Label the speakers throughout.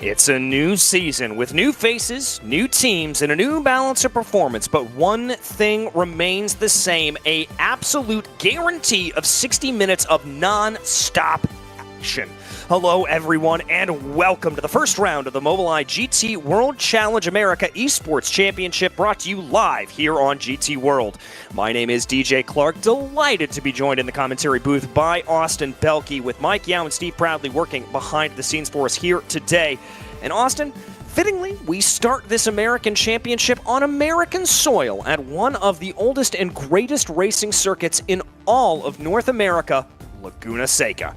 Speaker 1: It's a new season with new faces, new teams, and a new balance of performance, but one thing remains the same, an absolute guarantee of 60 minutes of non-stop action. Hello everyone and welcome to the first round of the Mobileye GT World Challenge America Esports Championship, brought to you live here on GT World. My name is DJ Clark, delighted to be joined in the commentary booth by Austin Belke, with Mike Yao and Steve Proudly working behind the scenes for us here today. And Austin, fittingly, we start this American Championship on American soil at one of the oldest and greatest racing circuits in all of North America, Laguna Seca.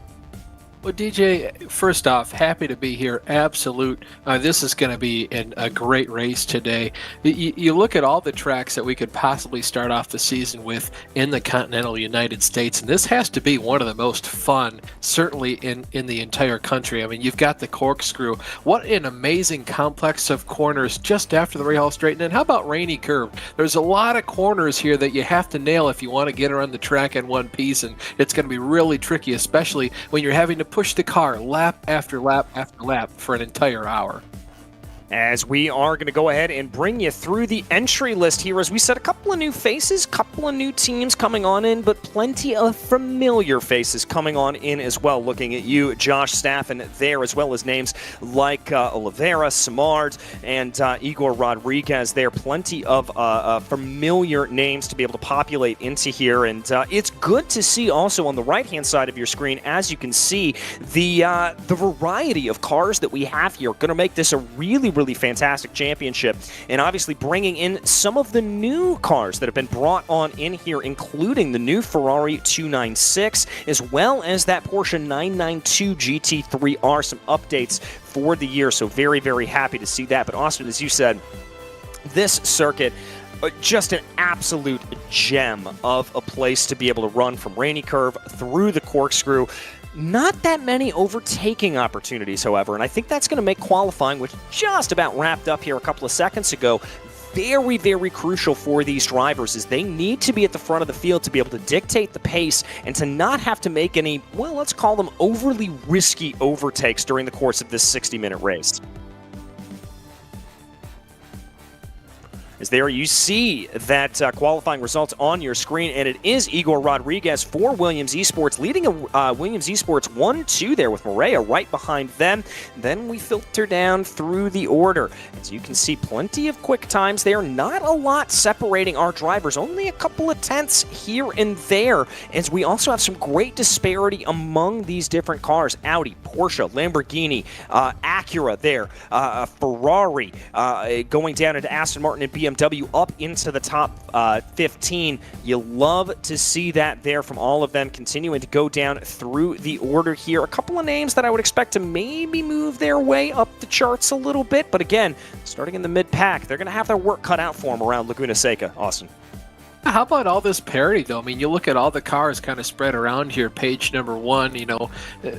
Speaker 2: Well, DJ, first off, happy to be here. Absolute. This is going to be a great race today. You look at all the tracks that we could possibly start off the season with in the continental United States, and this has to be one of the most fun, certainly in the entire country. I mean, you've got the corkscrew. What an amazing complex of corners just after the Rahal Straight. And how about Rainy Curve? There's a lot of corners here that you have to nail if you want to get around the track in one piece, and it's going to be really tricky, especially when you're having to push the car lap after lap after lap for an entire hour.
Speaker 1: As we are going to go ahead and bring you through the entry list here, as we said, a couple of new faces, couple of new teams coming on in, but plenty of familiar faces coming on in as well. Looking at you, Josh Staffen there, as well as names like Oliveira, Simard, and Igor Rodriguez there. Plenty of familiar names to be able to populate into here, and it's good to see also on the right-hand side of your screen, as you can see, the variety of cars that we have here. Going to make this a really fantastic championship, and obviously bringing in some of the new cars that have been brought on in here, including the new Ferrari 296, as well as that Porsche 992 GT3R, some updates for the year, so very, very happy to see that. But Austin, as you said, this circuit, just an absolute gem of a place to be able to run from Rainy Curve through the corkscrew. Not that many overtaking opportunities, however, and I think that's going to make qualifying, which just about wrapped up here a couple of seconds ago, very, very crucial for these drivers, as they need to be at the front of the field to be able to dictate the pace and to not have to make any, well, let's call them overly risky overtakes during the course of this 60-minute race. As there you see that qualifying results on your screen, and it is Igor Rodriguez for Williams Esports, leading Williams Esports 1-2 there, with Mobileye right behind them. Then we filter down through the order. As you can see, plenty of quick times there, not a lot separating our drivers, only a couple of tenths here and there, as we also have some great disparity among these different cars. Audi, Porsche, Lamborghini, Acura there, Ferrari, going down into Aston Martin and BMW up into the top 15. You love to see that there from all of them, continuing to go down through the order here. A couple of names that I would expect to maybe move their way up the charts a little bit, but again, starting in the mid-pack, they're going to have their work cut out for them around Laguna Seca. Austin.
Speaker 2: How about all this parity, though? I mean, you look at all the cars kind of spread around here. Page number one, you know,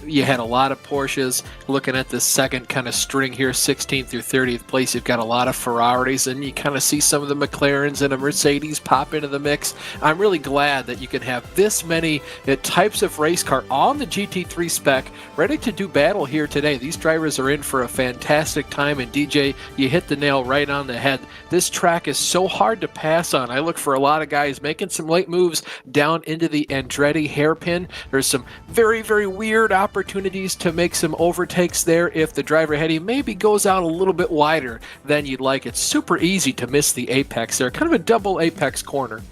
Speaker 2: you had a lot of Porsches. Looking at the second kind of string here, 16th through 30th place, you've got a lot of Ferraris, and you kind of see some of the McLarens and a Mercedes pop into the mix. I'm really glad that you can have this many types of race car on the GT3 spec ready to do battle here today. These drivers are in for a fantastic time, and DJ, you hit the nail right on the head. This track is so hard to pass on. I look for a lot of guys making some late moves down into the Andretti hairpin. There's some very, very weird opportunities to make some overtakes there if the driver ahead of you maybe goes out a little bit wider than you'd like. It's super easy to miss the apex there. Kind of a double apex corner.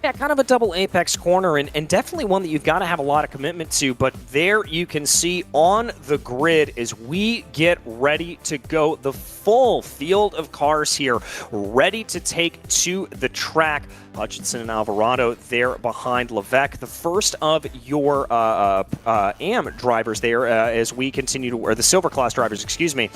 Speaker 1: Yeah, kind of a double apex corner, and definitely one that you've got to have a lot of commitment to, but there you can see on the grid as we get ready to go, the full field of cars here ready to take to the track. Hutchinson and Alvarado there behind Levesque. The first of your AM drivers there as we continue to, or the silver class drivers, excuse me,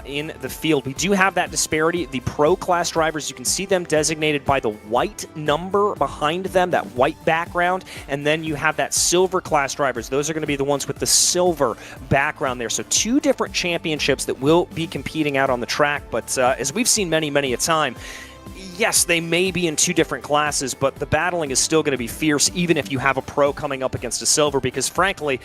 Speaker 1: in the field. We do have that disparity. The pro class drivers, you can see them designated by the white number behind them, that white background, and then you have that silver class drivers. Those are going to be the ones with the silver background there. So two different championships that will be competing out on the track, but as we've seen many, many a time, yes, they may be in two different classes, but the battling is still going to be fierce, even if you have a pro coming up against a silver, because frankly,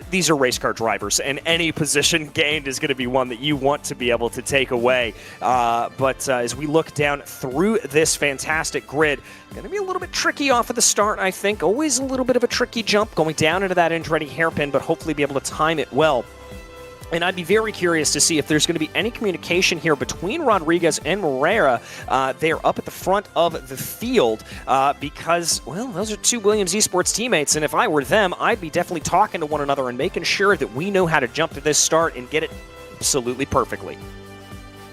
Speaker 1: these are race car drivers, and any position gained is going to be one that you want to be able to take away. But as we look down through this fantastic grid, going to be a little bit tricky off of the start, I think. Always a little bit of a tricky jump going down into that Andretti hairpin, but hopefully be able to time it well. And I'd be very curious to see if there's going to be any communication here between Rodriguez and Moreira. They're up at the front of the field because, well, those are two Williams Esports teammates. And if I were them, I'd be definitely talking to one another and making sure that we know how to jump to this start and get it absolutely perfectly.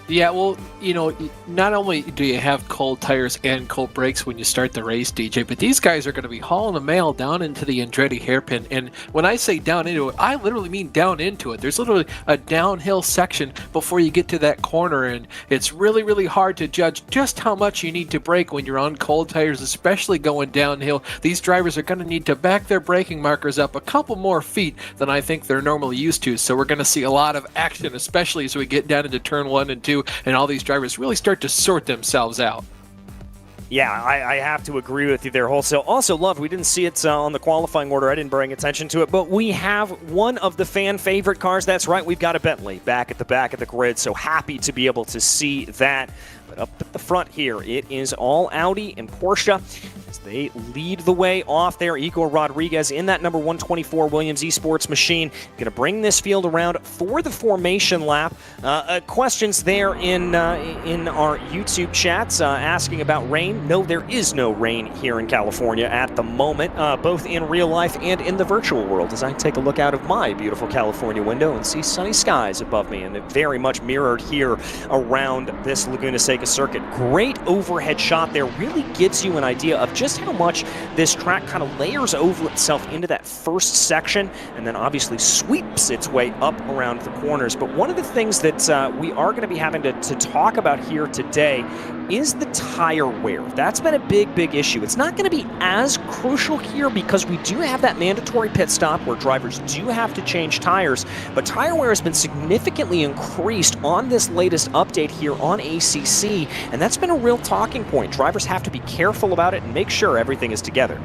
Speaker 2: Yeah, well, you know, not only do you have cold tires and cold brakes when you start the race, DJ, but these guys are going to be hauling the mail down into the Andretti hairpin. And when I say down into it, I literally mean down into it. There's literally a downhill section before you get to that corner, and it's really, really hard to judge just how much you need to brake when you're on cold tires, especially going downhill. These drivers are going to need to back their braking markers up a couple more feet than I think they're normally used to. So we're going to see a lot of action, especially as we get down into turn 1 and 2. And all these drivers really start to sort themselves out.
Speaker 1: Yeah, I have to agree with you there, Wholesale. Also, Love, we didn't see it on the qualifying order. I didn't bring attention to it, but we have one of the fan favorite cars. That's right, we've got a Bentley back at the back of the grid, so happy to be able to see that. But up at the front here, it is all Audi and Porsche. As they lead the way off there, Igor Rodriguez in that number 124 Williams Esports machine. Going to bring this field around for the formation lap. Questions there in our YouTube chats asking about rain. No, there is no rain here in California at the moment, both in real life and in the virtual world, as I take a look out of my beautiful California window and see sunny skies above me, and it very much mirrored here around this Laguna Seca circuit. Great overhead shot there. Really gives you an idea of just how much this track kind of layers over itself into that first section, and then obviously sweeps its way up around the corners. But one of the things that we are going to be having to talk about here today is the tire wear. That's been a big issue. It's not going to be as crucial here because we do have that mandatory pit stop where drivers do have to change tires, but tire wear has been significantly increased on this latest update here on ACC, and that's been a real talking point. Drivers have to be careful about it and make sure everything is together.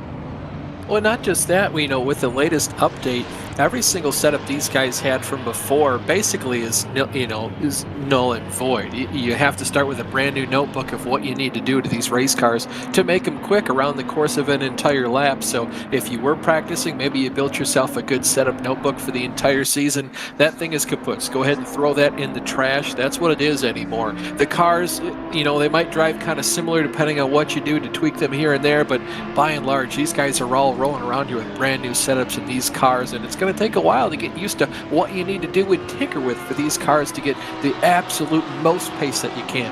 Speaker 2: Well, not just that, we know with the latest update, every single setup these guys had from before basically is, is null and void. You have to start with a brand new notebook of what you need to do to these race cars to make them quick around the course of an entire lap. So if you were practicing, maybe you built yourself a good setup notebook for the entire season, that thing is kaput. So go ahead and throw that in the trash. That's what it is anymore. The cars, they might drive kind of similar depending on what you do to tweak them here and there, but by and large, these guys are all rolling around here with brand new setups in these cars, and it's going to take a while to get used to what you need to do and tinker with for these cars to get the absolute most pace that you can.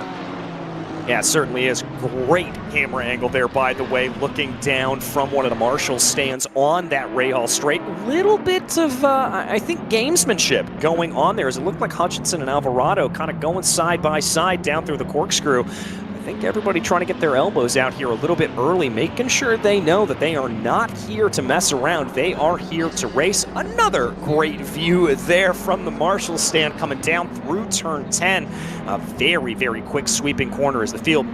Speaker 1: Yeah, it certainly is. Great camera angle there, by the way, looking down from one of the Marshall stands on that Rahal straight. Little bit of, I think, gamesmanship going on there, as it looked like Hutchinson and Alvarado kind of going side by side down through the corkscrew. I think everybody trying to get their elbows out here a little bit early, making sure they know that they are not here to mess around. They are here to race. Another great view there from the Marshall stand coming down through turn 10. A very quick sweeping corner as the field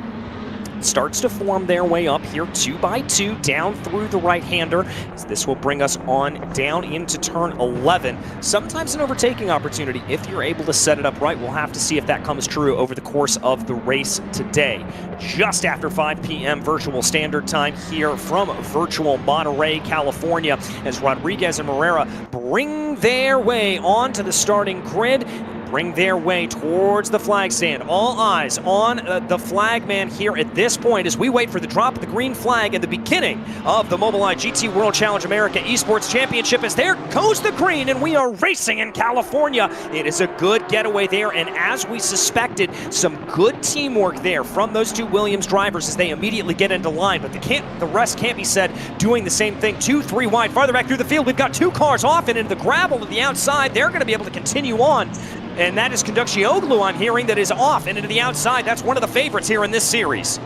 Speaker 1: starts to form their way up here 2 by 2 down through the right-hander. This will bring us on down into turn 11. Sometimes an overtaking opportunity if you're able to set it up right. We'll have to see if that comes true over the course of the race today. Just after 5 p.m. virtual standard time here from virtual Monterey, California, as Rodriguez and Moreira bring their way onto the starting grid, bring their way towards the flag stand. All eyes on the flag man here at this point as we wait for the drop of the green flag and the beginning of the Mobileye GT World Challenge America Esports Championship, as there goes the green and we are racing in California. It is a good getaway there, and as we suspected, some good teamwork there from those two Williams drivers as they immediately get into line, but the rest can't be said doing the same thing. 2-3 wide, farther back through the field. We've got two cars off and into the gravel to the outside. They're going to be able to continue on. And that is Conduccioglu, I'm hearing, that is off and into the outside. That's one of the favorites here in this series.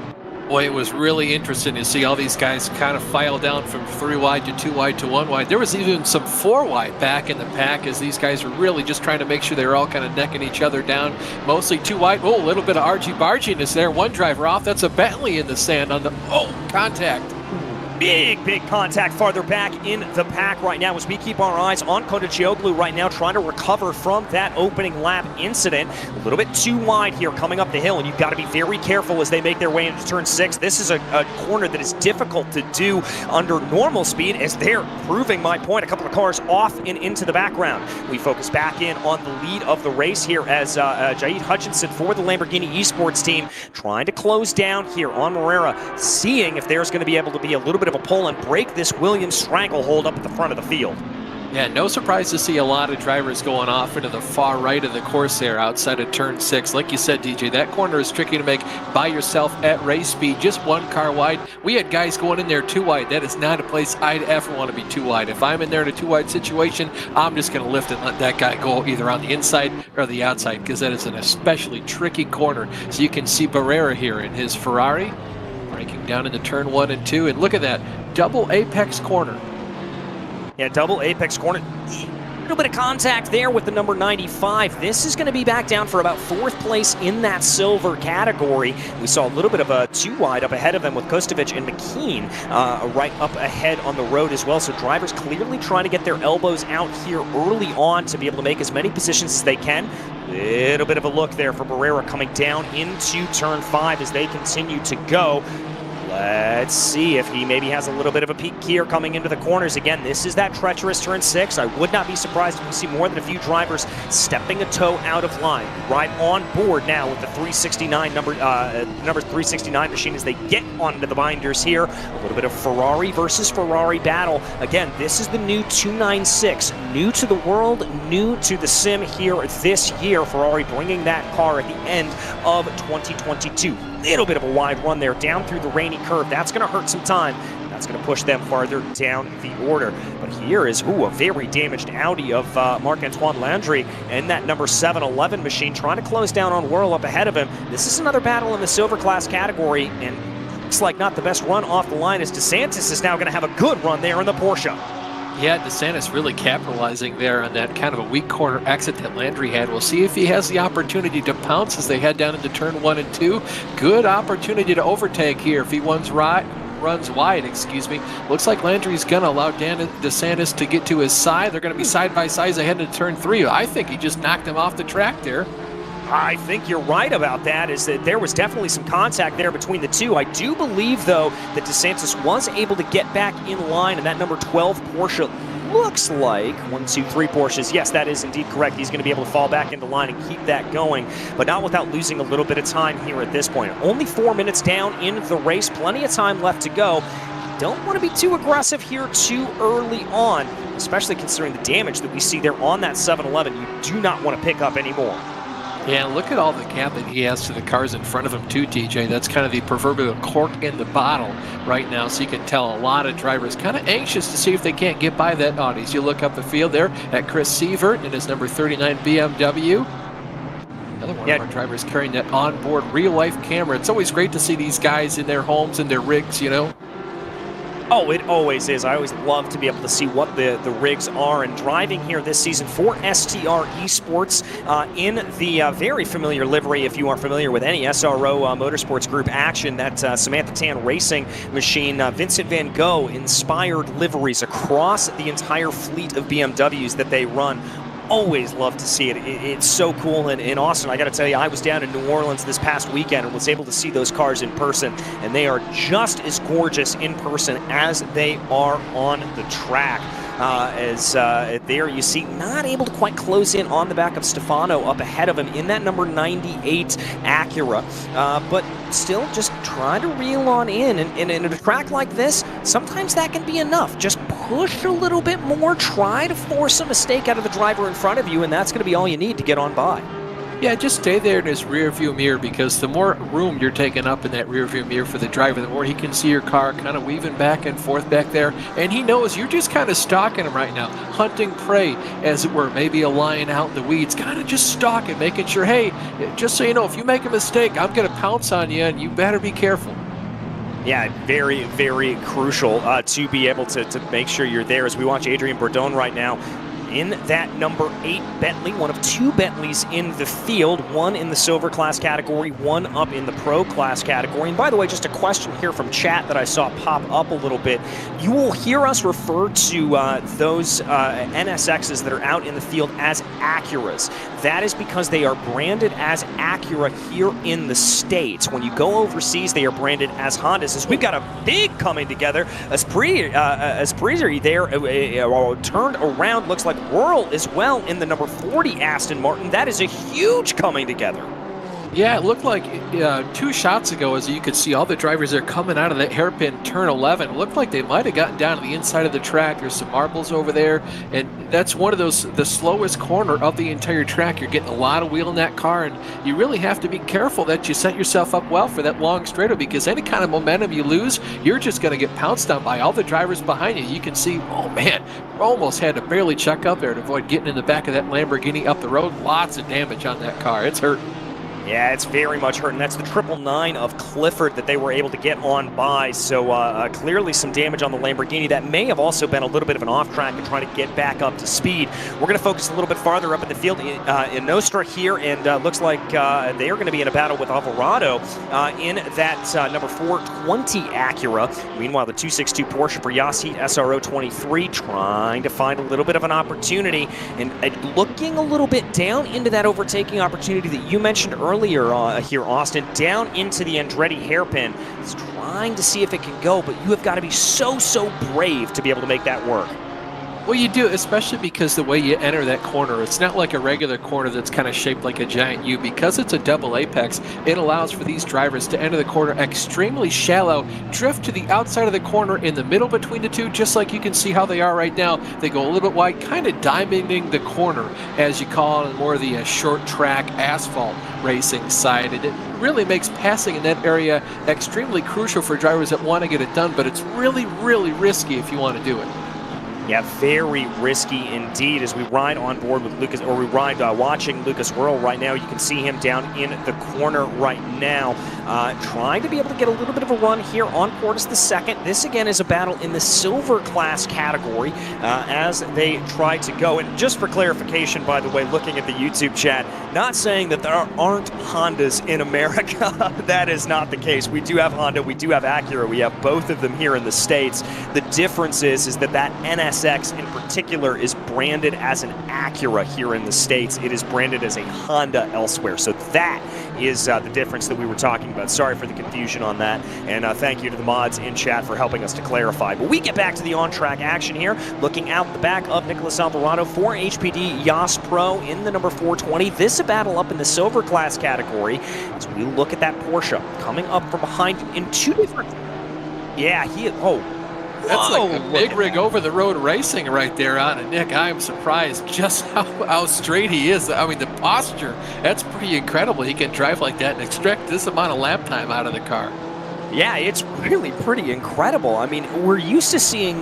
Speaker 2: Boy, it was really interesting to see all these guys kind of file down from 3 wide to 2 wide to 1 wide. There was even some 4 wide back in the pack as these guys were really just trying to make sure they were all kind of necking each other down. Mostly 2 wide. Oh, a little bit of argy-barginess there. One driver off. That's a Bentley in the sand on the... Oh, contact.
Speaker 1: Big contact farther back in the pack right now as we keep our eyes on Kotacoglu right now, trying to recover from that opening lap incident. A little bit too wide here coming up the hill, and you've got to be very careful as they make their way into turn 6. This is a corner that is difficult to do under normal speed, as they're proving my point. A couple of cars off and into the background. We focus back in on the lead of the race here as Jaid Hutchinson for the Lamborghini Esports team trying to close down here on Moreira, seeing if there's going to be able to be a little bit of a pull and break this Williams stranglehold up at the front of the field.
Speaker 2: Yeah, no surprise to see a lot of drivers going off into the far right of the course there outside of turn 6. Like you said, DJ, that corner is tricky to make by yourself at race speed, just 1 car wide. We had guys going in there 2 wide. That is not a place I'd ever want to be 2 wide. If I'm in there in a 2 wide situation, I'm just going to lift and let that guy go either on the inside or the outside, because that is an especially tricky corner. So you can see Barrera here in his Ferrari breaking down into turn 1 and 2, and look at that double apex corner.
Speaker 1: Yeah, double apex corner. A little bit of contact there with the number 95. This is going to be back down for about 4th place in that silver category. We saw a little bit of a 2 wide up ahead of them with Kostovic and McKean right up ahead on the road as well. So drivers clearly trying to get their elbows out here early on to be able to make as many positions as they can. Little bit of a look there for Barrera coming down into turn 5 as they continue to go. Let's see if he maybe has a little bit of a peak here coming into the corners. Again, this is that treacherous turn 6. I would not be surprised if we see more than a few drivers stepping a toe out of line. Right on board now with the 369 number 369 machine as they get onto the binders here. A little bit of Ferrari versus Ferrari battle. Again, this is the new 296. New to the world, new to the sim here this year. Ferrari bringing that car at the end of 2022. Little bit of a wide run there down through the rainy curve. That's going to hurt some time. That's going to push them farther down the order. But here is a very damaged Audi of Marc-Antoine Landry and that number 711 machine trying to close down on Whirl up ahead of him. This is another battle in the silver class category, and looks like not the best run off the line, as DeSantis is now going to have a good run there in the Porsche.
Speaker 2: Yeah, DeSantis really capitalizing there on that kind of a weak corner exit that Landry had. We'll see if he has the opportunity to pounce as they head down into turn 1 and 2. Good opportunity to overtake here if he runs wide, excuse me. Looks like Landry's going to allow DeSantis to get to his side. They're going to be side by side as they head into turn 3. I think he just knocked him off the track there.
Speaker 1: I think you're right about that, is that there was definitely some contact there between the two. I do believe, though, that DeSantis was able to get back in line, and that number 12 Porsche looks like 1, 2, 3 Porsches. Yes, that is indeed correct. He's going to be able to fall back into line and keep that going, but not without losing a little bit of time here at this point. Only 4 minutes down in the race, plenty of time left to go. Don't want to be too aggressive here too early on, especially considering the damage that we see there on that 711. You do not want to pick up anymore.
Speaker 2: Yeah, look at all the gap that he has to the cars in front of him too, TJ. That's kind of the proverbial cork in the bottle right now, so you can tell a lot of drivers kind of anxious to see if they can't get by that Audis. You look up the field there at Chris Sievert in his number 39 BMW. Another one of our drivers carrying that onboard real-life camera. It's always great to see these guys in their homes and their rigs, you know.
Speaker 1: Oh, it always is. I always love to be able to see what the rigs are. And driving here this season for STR Esports in the very familiar livery, if you are familiar with any SRO Motorsports Group action, that Samantha Tan racing machine, Vincent Van Gogh inspired liveries across the entire fleet of BMWs that they run. Always love to see it. It's so cool and awesome. I got to tell you, I was down in New Orleans this past weekend and was able to see those cars in person, and they are just as gorgeous in person as they are on the track. There you see, not able to quite close in on the back of Stefano up ahead of him in that number 98 Acura, but still just trying to reel on in. And in a track like this, sometimes that can be enough. Just push a little bit more, try to force a mistake out of the driver in front of you, and that's going to be all you need to get on by.
Speaker 2: Yeah, just stay there in his rear view mirror, because the more room you're taking up in that rear view mirror for the driver, the more he can see your car kind of weaving back and forth back there. And he knows you're just kind of stalking him right now, hunting prey, as it were, maybe a lion out in the weeds, kind of just stalking, making sure, hey, just so you know, if you make a mistake, I'm going to pounce on you, and you better be careful.
Speaker 1: Yeah, very, very crucial to be able to make sure you're there. As we watch Adrian Bourdon right now in that number 8 Bentley, one of 2 Bentleys in the field, one in the silver class category, one up in the pro class category. And by the way, just a question here from chat that I saw pop up a little bit. You will hear us refer to those NSXs that are out in the field as Acuras. That is because they are branded as Acura here in the States. When you go overseas, they are branded as Hondas. As we've got a big coming together, Espriezer there turned around, looks like Whirl as well in the number 40 Aston Martin. That is a huge coming together.
Speaker 2: Yeah, it looked like 2 shots ago, as you could see, all the drivers are coming out of that hairpin turn 11. It looked like they might have gotten down to the inside of the track. There's some marbles over there, and that's one of those, the slowest corner of the entire track. You're getting a lot of wheel in that car, and you really have to be careful that you set yourself up well for that long straightaway, because any kind of momentum you lose, you're just going to get pounced on by all the drivers behind you. You can see, oh man, almost had to barely check up there to avoid getting in the back of that Lamborghini up the road. Lots of damage on that car. It's hurting.
Speaker 1: Yeah, it's very much hurting. That's the 999 of Clifford that they were able to get on by. So clearly some damage on the Lamborghini. That may have also been a little bit of an off track and trying to get back up to speed. We're going to focus a little bit farther up in the field in Nostra here, and looks like they are going to be in a battle with Alvarado in that number 420 Acura. Meanwhile, the 262 Porsche for Yassit SRO 23 trying to find a little bit of an opportunity and looking a little bit down into that overtaking opportunity that you mentioned earlier here, Austin, down into the Andretti hairpin. He's trying to see if it can go, but you have got to be so brave to be able to make that work.
Speaker 2: Well, you do, especially because the way you enter that corner, it's not like a regular corner that's kind of shaped like a giant U. Because it's a double apex, it allows for these drivers to enter the corner extremely shallow, drift to the outside of the corner in the middle between the two, just like you can see how they are right now. They go a little bit wide, kind of diamonding the corner, as you call it, on more of the short track asphalt racing side. And it really makes passing in that area extremely crucial for drivers that want to get it done, but it's really risky if you want to do it.
Speaker 1: Yeah, very risky indeed. As we ride on board with Lucas, or we ride watching Lucas Whirl right now, you can see him down in the corner right now, trying to be able to get a little bit of a run here on Portis II. This again is a battle in the silver class category as they try to go. And just for clarification, by the way, looking at the YouTube chat, not saying that there aren't Hondas in America. That is not the case. We do have Honda, we do have Acura, we have both of them here in the States. The difference is that NSX in particular is branded as an Acura here in the States. It is branded as a Honda elsewhere. So that is the difference that we were talking about. Sorry for the confusion on that. And thank you to the mods in chat for helping us to clarify. But we get back to the on-track action here. Looking out the back of Nicholas Alvarado for HPD Yas Pro in the number 420. This is a battle up in the silver class category. As we look at that Porsche coming up from behind in 2 different... Yeah,
Speaker 2: That's like a big rig over-the-road racing right there on it, Nick. I'm surprised just how straight he is. I mean, the posture, that's pretty incredible. He can drive like that and extract this amount of lap time out of the car.
Speaker 1: Yeah, it's really pretty incredible. I mean, we're used to seeing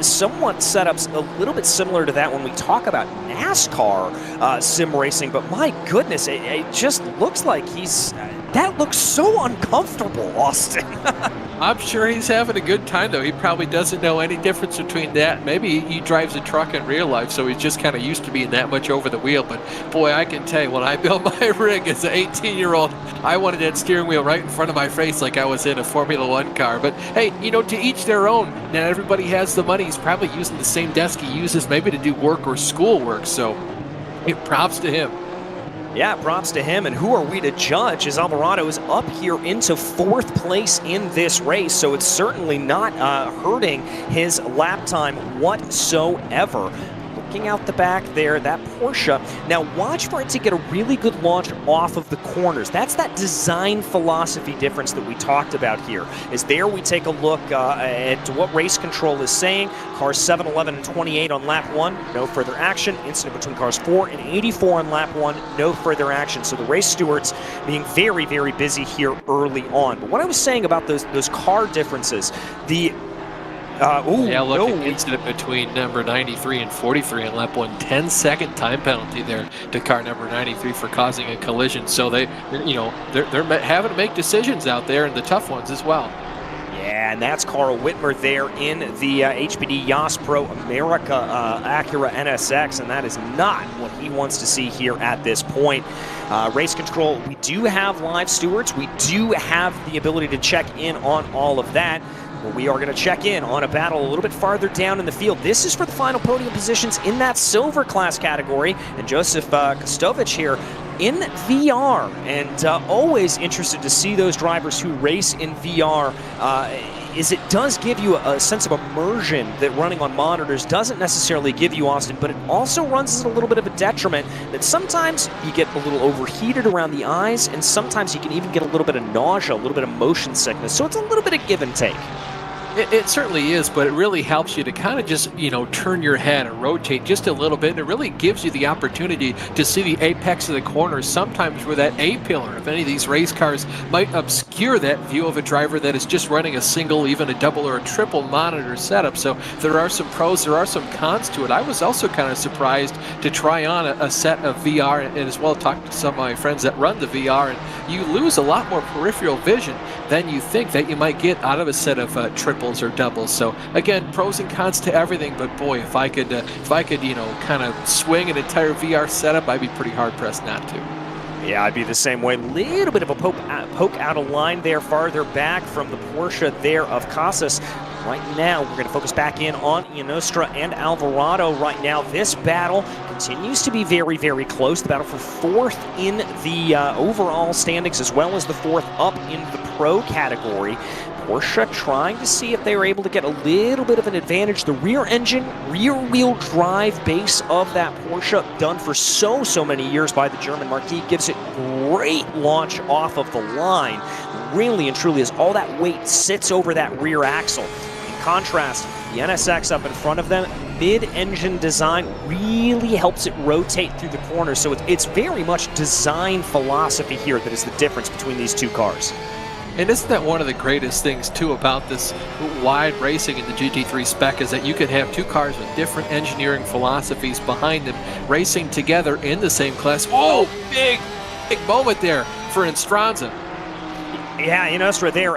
Speaker 1: somewhat setups a little bit similar to that when we talk about NASCAR sim racing, but my goodness, it just looks like he's... that looks so uncomfortable, Austin.
Speaker 2: I'm sure he's having a good time, though. He probably doesn't know any difference between that. Maybe he drives a truck in real life, so he's just kind of used to being that much over the wheel. But, boy, I can tell you, when I built my rig as an 18-year-old, I wanted that steering wheel right in front of my face like I was in a Formula One car. But, hey, you know, to each their own. Now, everybody has the money. He's probably using the same desk he uses maybe to do work or school work. So, props to him.
Speaker 1: Yeah, props to him. And who are we to judge, as Alvarado is up here into 4th place in this race, so it's certainly not hurting his lap time whatsoever. Looking out the back there, that Porsche. Now watch for it to get a really good launch off of the corners. That's that design philosophy difference that we talked about here. Is there we take a look at what race control is saying. Cars 7, 11, and 28 on lap 1, no further action. Incident between cars 4 and 84 on lap 1, no further action. So the race stewards being very busy here early on. But what I was saying about those car differences, the
Speaker 2: incident between number 93 and 43 on lap 1. 10-second time penalty there to car number 93 for causing a collision. So they're having to make decisions out there, and the tough ones as well.
Speaker 1: And that's Carl Whitmer there in the HPD Yas Pro America Acura NSX, and that is not what he wants to see here at this point. Race control, we do have live stewards. We do have the ability to check in on all of that. But we are going to check in on a battle a little bit farther down in the field. This is for the final podium positions in that silver class category. And Joseph Kostovich here in VR, and always interested to see those drivers who race in VR. Is it does give you a sense of immersion that running on monitors doesn't necessarily give you, Austin, but it also runs as a little bit of a detriment that sometimes you get a little overheated around the eyes, and sometimes you can even get a little bit of nausea, a little bit of motion sickness. So it's a little bit of give and take.
Speaker 2: It certainly is, but it really helps you to kind of just, turn your head and rotate just a little bit, and it really gives you the opportunity to see the apex of the corners, sometimes where that A-pillar, if any of these race cars, might obscure that view of a driver that is just running a single, even a double or a triple monitor setup. So there are some pros, there are some cons to it. I was also kind of surprised to try on a set of VR and as well talk to some of my friends that run the VR, and you lose a lot more peripheral vision than you think that you might get out of a set of triples or doubles. So again, pros and cons to everything, but boy, if I could kind of swing an entire VR setup, I'd be pretty hard pressed not to.
Speaker 1: Yeah, I'd be the same way. Little bit of a poke out of line there, farther back from the Porsche there of Casas. Right now, we're going to focus back in on Ionostra and Alvarado right now. This battle continues to be very, very close. The battle for fourth in the overall standings, as well as the fourth up in the pro category. Porsche trying to see if they were able to get a little bit of an advantage. The rear engine, rear-wheel drive base of that Porsche, done for so many years by the German marquee, gives it great launch off of the line. Really and truly, as all that weight sits over that rear axle. In contrast, the NSX up in front of them, mid-engine design really helps it rotate through the corners. So it's very much design philosophy here that is the difference between these two cars.
Speaker 2: And isn't that one of the greatest things, too, about this wide racing in the GT3 spec, is that you could have two cars with different engineering philosophies behind them racing together in the same class. Oh, big moment there for Instranza.
Speaker 1: Yeah, Ionostra there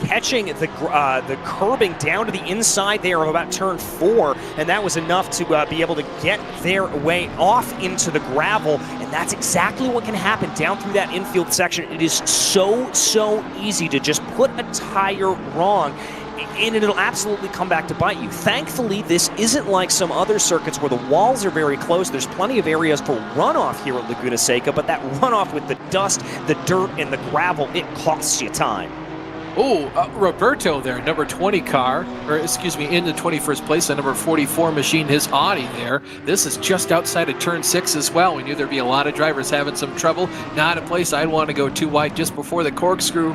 Speaker 1: catching the curbing down to the inside there of about turn 4, and that was enough to be able to get their way off into the gravel, and that's exactly what can happen down through that infield section. It is so easy to just put a tire wrong, and it'll absolutely come back to bite you. Thankfully, this isn't like some other circuits where the walls are very close. There's plenty of areas for runoff here at Laguna Seca, but that runoff with the dust, the dirt, and the gravel, it costs you time.
Speaker 2: Oh, Roberto there, number 20 car, or excuse me, in the 21st place, the number 44 machine, his Audi there. This is just outside of turn 6 as well. We knew there'd be a lot of drivers having some trouble. Not a place I'd want to go too wide just before the corkscrew.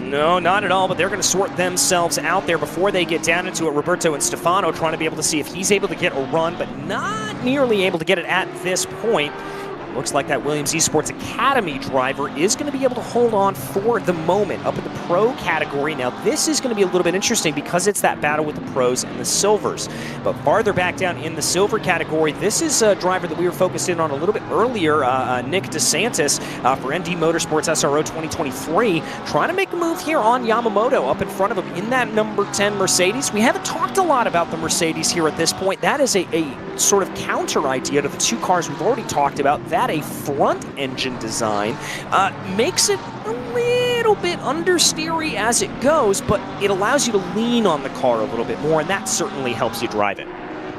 Speaker 1: No, not at all, but they're going to sort themselves out there before they get down into it. Roberto and Stefano trying to be able to see if he's able to get a run, but not nearly able to get it at this point. Looks like that Williams Esports Academy driver is going to be able to hold on for the moment up in the pro category. Now, this is going to be a little bit interesting because it's that battle with the pros and the silvers. But farther back down in the silver category, this is a driver that we were focused in on a little bit earlier, Nick DeSantis for ND Motorsports SRO 2023, trying to make a move here on Yamamoto up in front of him in that number 10 Mercedes. We haven't talked a lot about the Mercedes here at this point. That is a sort of counter idea to the two cars we've already talked about. That a front engine design makes it a little bit understeery as it goes, but it allows you to lean on the car a little bit more, and that certainly helps you drive it.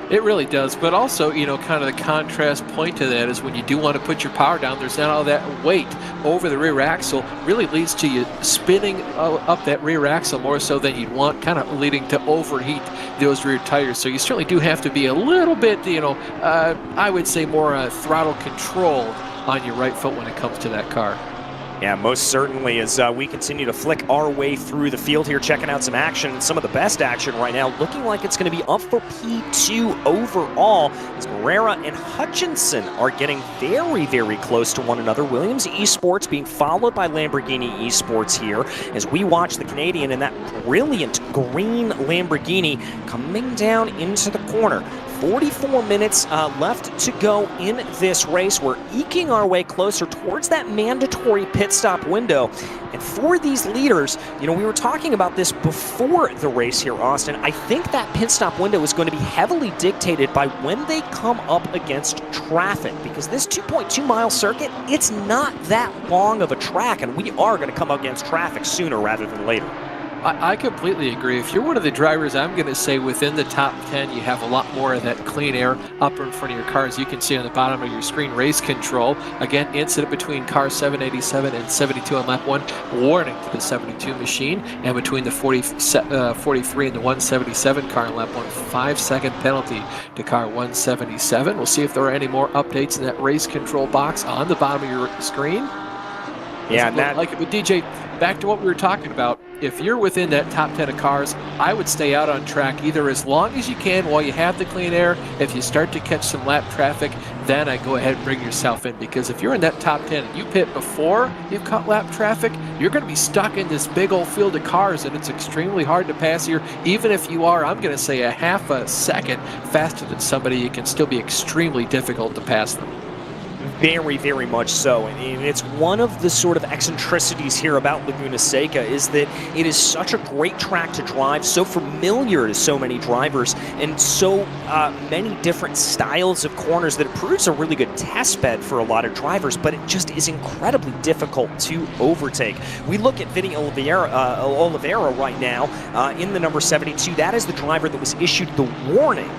Speaker 2: It really does, but also, kind of the contrast point to that is when you do want to put your power down, there's not all that weight over the rear axle, really leads to you spinning up that rear axle more so than you'd want, kind of leading to overheat those rear tires. So you certainly do have to be a little bit, I would say more throttle controlled on your right foot when it comes to that car.
Speaker 1: Yeah, most certainly, as we continue to flick our way through the field here, checking out some action, some of the best action right now, looking like it's going to be up for P2 overall, as Moreira and Hutchinson are getting very, very close to one another. Williams Esports being followed by Lamborghini Esports here, as we watch the Canadian in that brilliant green Lamborghini coming down into the corner. 44 minutes left to go in this race. We're eking our way closer towards that mandatory pit stop window. And for these leaders, you know, we were talking about this before the race here, Austin. I think that pit stop window is going to be heavily dictated by when they come up against traffic, because this 2.2 mile circuit, it's not that long of a track, and we are going to come up against traffic sooner rather than later.
Speaker 2: I completely agree. If you're one of the drivers, I'm going to say within the top 10, you have a lot more of that clean air up in front of your cars. You can see on the bottom of your screen, race control. Again, incident between car 787 and 72 on lap 1, warning to the 72 machine. And between the 43 and the 177 car on lap 1, 5-second penalty to car 177. We'll see if there are any more updates in that race control box on the bottom of your screen.
Speaker 1: Yeah, that,
Speaker 2: like it. But DJ, back to what we were talking about. If you're within that top 10 of cars, I would stay out on track either as long as you can while you have the clean air. If you start to catch some lap traffic, then I go ahead and bring yourself in, because if you're in that top 10 and you pit before you've caught lap traffic, you're going to be stuck in this big old field of cars, and it's extremely hard to pass here. Even if you are, I'm going to say, a half a second faster than somebody, it can still be extremely difficult to pass them.
Speaker 1: Very, very much so. And it's one of the sort of eccentricities here about Laguna Seca is that it is such a great track to drive, so familiar to so many drivers, and so many different styles of corners that it proves a really good test bed for a lot of drivers, but it just is incredibly difficult to overtake. We look at Vinny Oliveira right now in the number 72. That is the driver that was issued the warning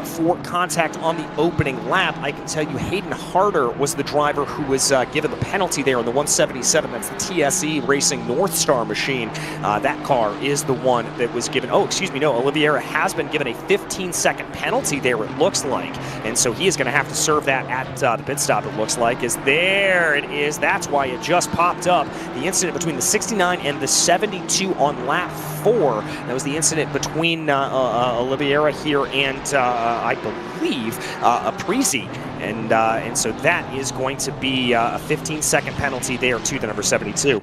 Speaker 1: for contact on the opening lap. I can tell you Hayden Harder was the driver who was given the penalty there on the 177. That's the TSE Racing North Star machine. That car is the one that was given, Oliveira has been given a 15-second penalty there, it looks like. And so he is going to have to serve that at the pit stop, it looks like. There it is. That's why it just popped up. The incident between the 69 and the 72 on lap 4. That was the incident between Oliveira here and I believe Aprisi, and so that is going to be a 15-second penalty there to the number 72.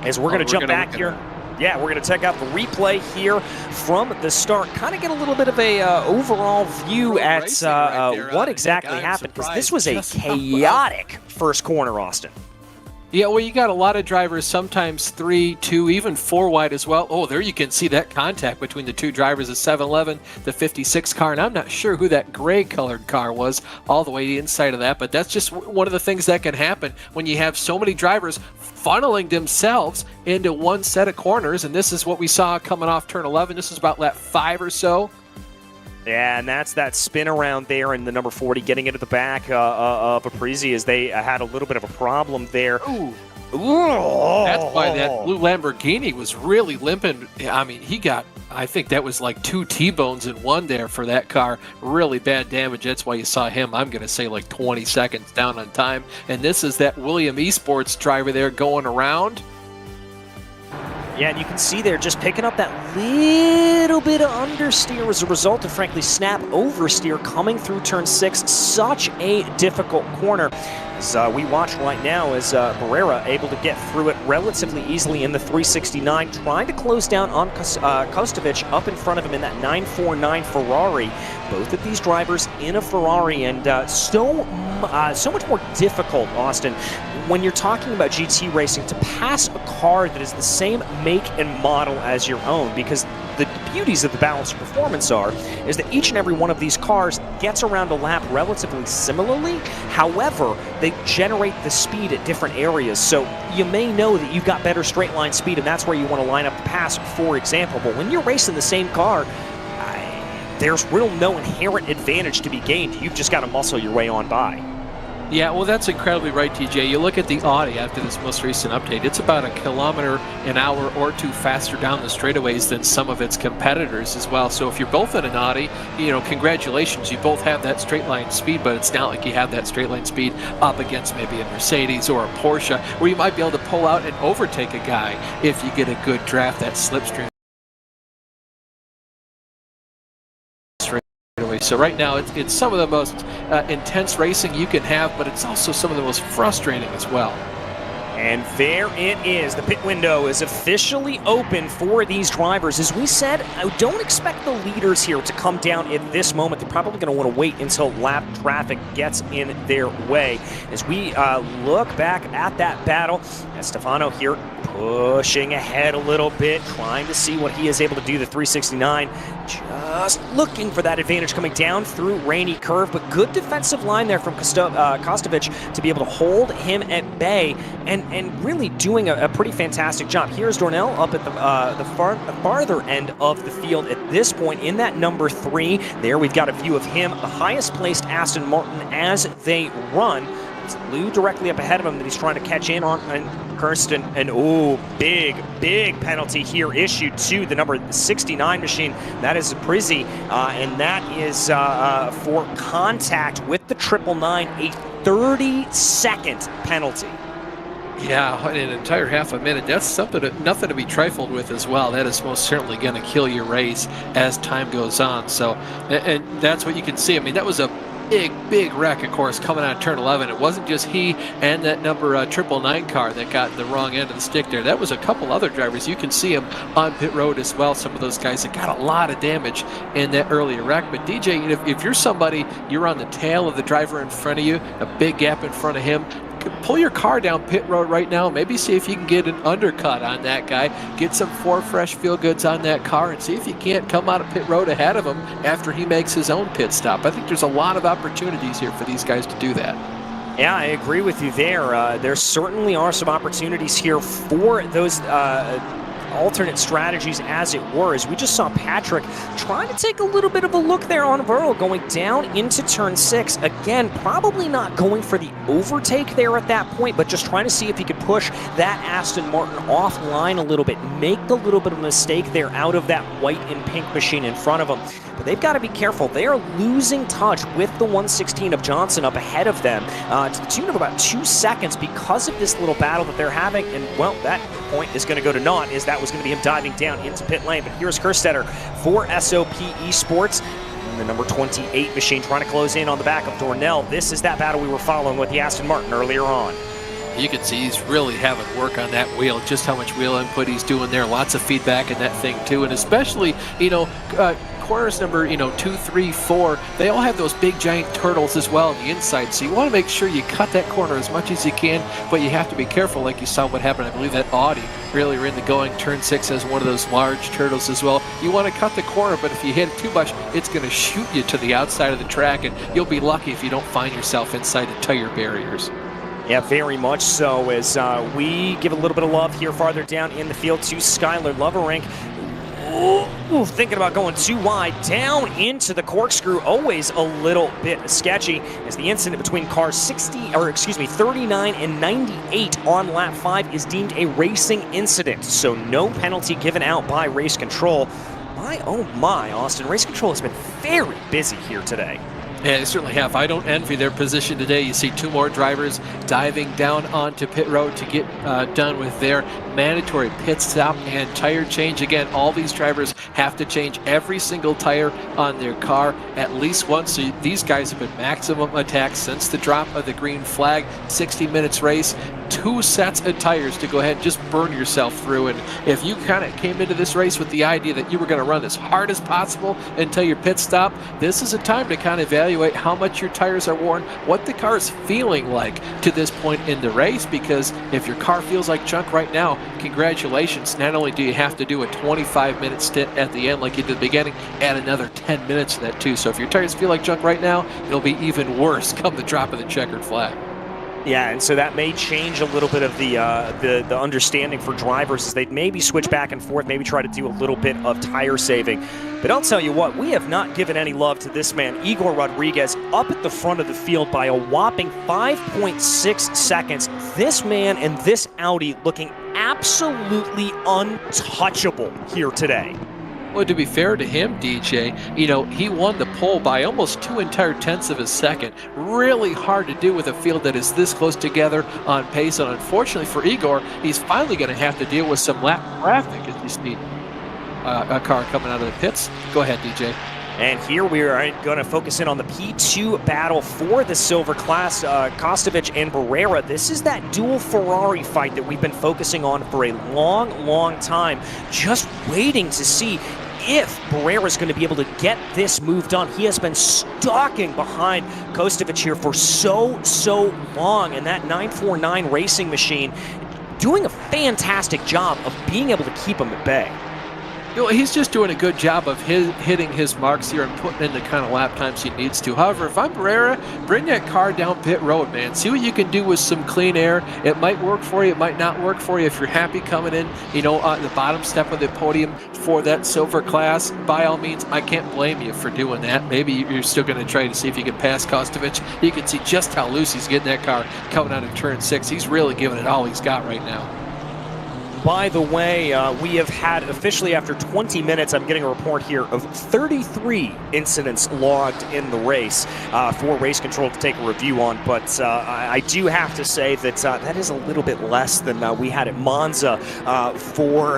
Speaker 1: As we're going to jump back here. Yeah, we're going to check out the replay here from the start, kind of get a little bit of a overall view at what exactly happened, because this was a chaotic first corner, Austin.
Speaker 2: Yeah, well, you got a lot of drivers, sometimes 3, 2, even 4 wide as well. Oh, there you can see that contact between the two drivers, the 711, the 56 car, and I'm not sure who that gray-colored car was all the way inside of that, but that's just one of the things that can happen when you have so many drivers funneling themselves into one set of corners, and this is what we saw coming off turn 11. This is about lap 5 or so.
Speaker 1: Yeah, and that's that spin around there in the number 40, getting into the back of Aprisi, as they had a little bit of a problem there.
Speaker 2: Ooh. That's why that blue Lamborghini was really limping. I mean, he got, I think that was like 2 T-bones in one there for that car. Really bad damage. That's why you saw him, I'm going to say, like 20 seconds down on time. And this is that William Esports driver there going around.
Speaker 1: Yeah, and you can see there just picking up that little bit of understeer as a result of, frankly, snap oversteer coming through turn 6. Such a difficult corner. As we watch right now as Barrera able to get through it relatively easily in the 369, trying to close down on Kostovic up in front of him in that 949 Ferrari. Both of these drivers in a Ferrari, and so much more difficult, Austin, when you're talking about GT racing, to pass a car that is the same make and model as your own, because the beauties of the balance of performance is that each and every one of these cars gets around a lap relatively similarly. However, they generate the speed at different areas. So you may know that you've got better straight line speed, and that's where you want to line up the pass, for example. But when you're racing the same car, there's real no inherent advantage to be gained. You've just got to muscle your way on by.
Speaker 2: Yeah, well, that's incredibly right, TJ. You look at the Audi after this most recent update, it's about 1 kilometer an hour or 2 faster down the straightaways than some of its competitors as well. So if you're both in an Audi, you know, congratulations, you both have that straight line speed, but it's not like you have that straight line speed up against maybe a Mercedes or a Porsche, where you might be able to pull out and overtake a guy if you get a good draft, that slipstream. So right now, it's some of the most intense racing you can have, but it's also some of the most frustrating as well.
Speaker 1: And there it is. The pit window is officially open for these drivers. As we said, I don't expect the leaders here to come down at this moment. They're probably going to want to wait until lap traffic gets in their way. As we look back at that battle, Stefano here pushing ahead a little bit, trying to see what he is able to do. The 369, just looking for that advantage coming down through Rainy Curve, but good defensive line there from Kostovic to be able to hold him at bay and really doing a pretty fantastic job. Here's Dornell up at the farther end of the field at this point in that number 3. There we've got a view of him, the highest placed Aston Martin as they run. It's Lou directly up ahead of him that he's trying to catch in on, and Kirsten, and oh, big penalty here issued to the number 69 machine. That is Prizzi, and that is for contact with the 999, a 30-second penalty.
Speaker 2: Yeah, an entire half a minute. That's nothing to be trifled with as well. That is most certainly going to kill your race as time goes on. So, and that's what you can see. I mean, that was a big wreck, of course, coming out of turn 11. It wasn't just he and that number 999 car that got the wrong end of the stick there. That was a couple other drivers. You can see them on pit road as well. Some of those guys that got a lot of damage in that earlier wreck. But DJ, if you're somebody, you're on the tail of the driver in front of you, a big gap in front of him, pull your car down pit road right now. Maybe see if you can get an undercut on that guy. Get some 4 fresh feel goods on that car and see if you can't come out of pit road ahead of him after he makes his own pit stop. I think there's a lot of opportunities here for these guys to do that.
Speaker 1: Yeah, I agree with you there. There certainly are some opportunities here for those alternate strategies, as it were, as we just saw Patrick trying to take a little bit of a look there on Verl going down into turn 6. Again, probably not going for the overtake there at that point, but just trying to see if he could push that Aston Martin offline a little bit, make the little bit of a mistake there out of that white and pink machine in front of him. But they've got to be careful. They are losing touch with the 116 of Johnson up ahead of them to the tune of about 2 seconds because of this little battle that they're having. And, well, that point is going to go to naught, as that was going to be him diving down into pit lane. But here's Kerstetter for SOP Esports. And the number 28 machine trying to close in on the back of Dornell. This is that battle we were following with the Aston Martin earlier on.
Speaker 2: You can see he's really having work on that wheel, just how much wheel input he's doing there. Lots of feedback in that thing too, and especially, corners number 2, 3, 4, they all have those big giant turtles as well on the inside, so you want to make sure you cut that corner as much as you can, but you have to be careful, like you saw what happened. I believe that Audi really in the going. Turn 6 has one of those large turtles as well. You want to cut the corner, but if you hit it too much, it's going to shoot you to the outside of the track, and you'll be lucky if you don't find yourself inside the tire barriers.
Speaker 1: Yeah, very much so, as we give a little bit of love here farther down in the field to Skylar Loverink. Ooh, thinking about going too wide down into the corkscrew. Always a little bit sketchy, as the incident between cars 39 and 98 on lap 5 is deemed a racing incident, so no penalty given out by race control. Oh my, Austin, race control has been very busy here today.
Speaker 2: Yeah, they certainly have. I don't envy their position today. You see 2 more drivers diving down onto pit road to get done with their mandatory pit stop and tire change. Again, all these drivers have to change every single tire on their car at least once. So these guys have been maximum attack since the drop of the green flag. 60 minutes race, 2 sets of tires to go ahead and just burn yourself through. And if you kind of came into this race with the idea that you were going to run as hard as possible until your pit stop, this is a time to kind of evaluate how much your tires are worn, what the car is feeling like to this point in the race, because if your car feels like junk right now, congratulations. Not only do you have to do a 25-minute stint at the end like you did at the beginning, add another 10 minutes to that too. So if your tires feel like junk right now, it'll be even worse come the drop of the checkered flag.
Speaker 1: Yeah, and so that may change a little bit of the understanding for drivers, as they maybe switch back and forth, maybe try to do a little bit of tire saving. But I'll tell you what, we have not given any love to this man, Igor Rodriguez, up at the front of the field by a whopping 5.6 seconds. This man and this Audi looking absolutely untouchable here today.
Speaker 2: Well, to be fair to him, DJ, he won the pole by almost 2 entire tenths of a second. Really hard to do with a field that is this close together on pace. And unfortunately for Igor, he's finally going to have to deal with some lap traffic as you see a car coming out of the pits. Go ahead, DJ.
Speaker 1: And here we are going to focus in on the P2 battle for the silver class, Kostovic and Barrera. This is that dual Ferrari fight that we've been focusing on for a long time, just waiting to see if Barrera is going to be able to get this move done. He has been stalking behind Kostovic here for so long, and that 949 racing machine doing a fantastic job of being able to keep him at bay.
Speaker 2: You know, he's just doing a good job of hitting his marks here and putting in the kind of lap times he needs to. However, if I'm Barrera, bring that car down pit road, man. See what you can do with some clean air. It might work for you. It might not work for you. If you're happy coming in, you know, on the bottom step of the podium for that silver class, by all means, I can't blame you for doing that. Maybe you're still going to try to see if you can pass Kostovic. You can see just how loose he's getting that car coming out of turn 6. He's really giving it all he's got right now.
Speaker 1: By the way, we have had officially after 20 minutes, I'm getting a report here of 33 incidents logged in the race for race control to take a review on. But I do have to say that that is a little bit less than we had at Monza for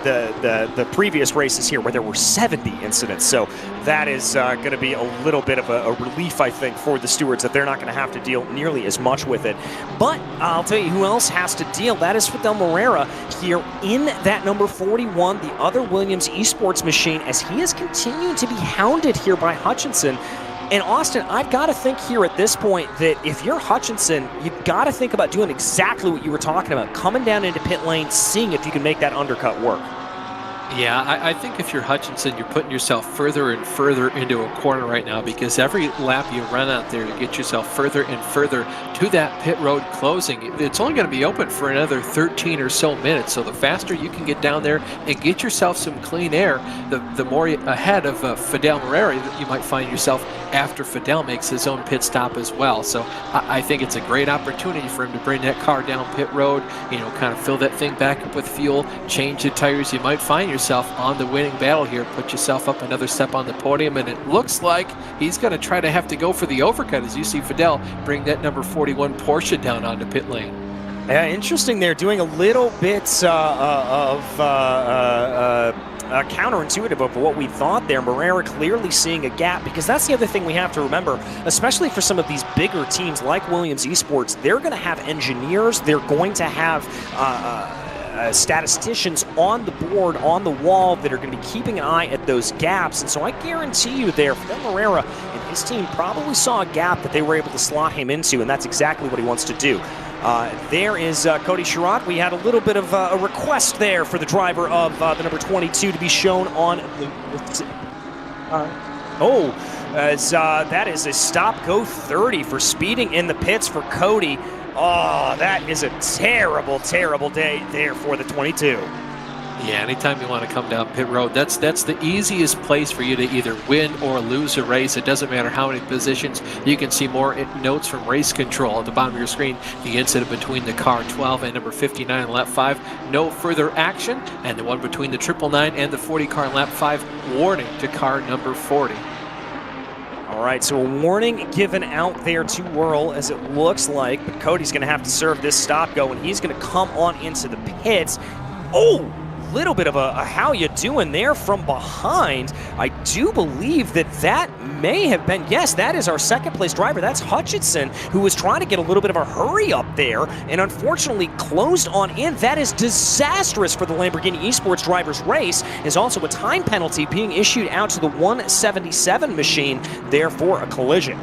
Speaker 1: the previous races here, where there were 70 incidents. So that is going to be a little bit of a relief, I think, for the stewards, that they're not going to have to deal nearly as much with it. But I'll tell you who else has to deal. That is Fidel Barrera here in that number 41, the other Williams Esports machine, as he is continuing to be hounded here by Hutchinson. And Austin, I've got to think here at this point that if you're Hutchinson, you've got to think about doing exactly what you were talking about, coming down into pit lane, seeing if you can make that undercut work.
Speaker 2: Yeah, I think if you're Hutchinson, you're putting yourself further and further into a corner right now, because every lap you run out there to get yourself further and further to that pit road closing, it's only going to be open for another 13 or so minutes. So the faster you can get down there and get yourself some clean air, the more ahead of Fidel Barrera that you might find yourself after Fidel makes his own pit stop as well. So I think it's a great opportunity for him to bring that car down pit road, you know, kind of fill that thing back up with fuel, change the tires. You might find yourself on the winning battle here, put yourself up another step on the podium, and it looks like he's going to try to have to go for the overcut as you see Fidel bring that number 41 Porsche down onto pit lane.
Speaker 1: Yeah, interesting there, doing a little bit counterintuitive of what we thought there. Barrera clearly seeing a gap, because that's the other thing we have to remember, especially for some of these bigger teams like Williams Esports. They're going to have engineers, they're going to have statisticians on the board, on the wall, that are going to be keeping an eye at those gaps. And so I guarantee you there, Fidel Barrera and his team probably saw a gap that they were able to slot him into, and that's exactly what he wants to do. There is Cody Sherratt. We had a little bit of a request there for the driver of the number 22 to be shown on the... that is a stop-go 30 for speeding in the pits for Cody. Oh, that is a terrible day there for the 22.
Speaker 2: Yeah, anytime you want to come down pit road, that's the easiest place for you to either win or lose a race. It doesn't matter how many positions. You can see more notes from race control at the bottom of your screen. The incident between the car 12 and number 59 in lap 5, no further action. And the one between the 999 and the 40 car in lap 5, warning to car number 40.
Speaker 1: All right, so a warning given out there to Whirl, as it looks like, but Cody's going to have to serve this stop-go, and he's going to come on into the pits. Oh, little bit of a how you doing there from behind. I do believe that may have been, yes, that is our second place driver. That's Hutchinson, who was trying to get a little bit of a hurry up there and unfortunately closed on in. That is disastrous for the Lamborghini Esports drivers race. Is also a time penalty being issued out to the 177 machine, therefore a collision.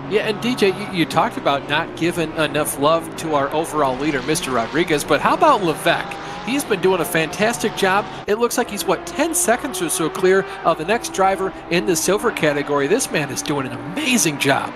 Speaker 2: Yeah, and DJ, you talked about not giving enough love to our overall leader, Mr. Rodriguez, but how about Levesque? He's been doing a fantastic job. It looks like he's, 10 seconds or so clear of the next driver in the silver category. This man is doing an amazing job.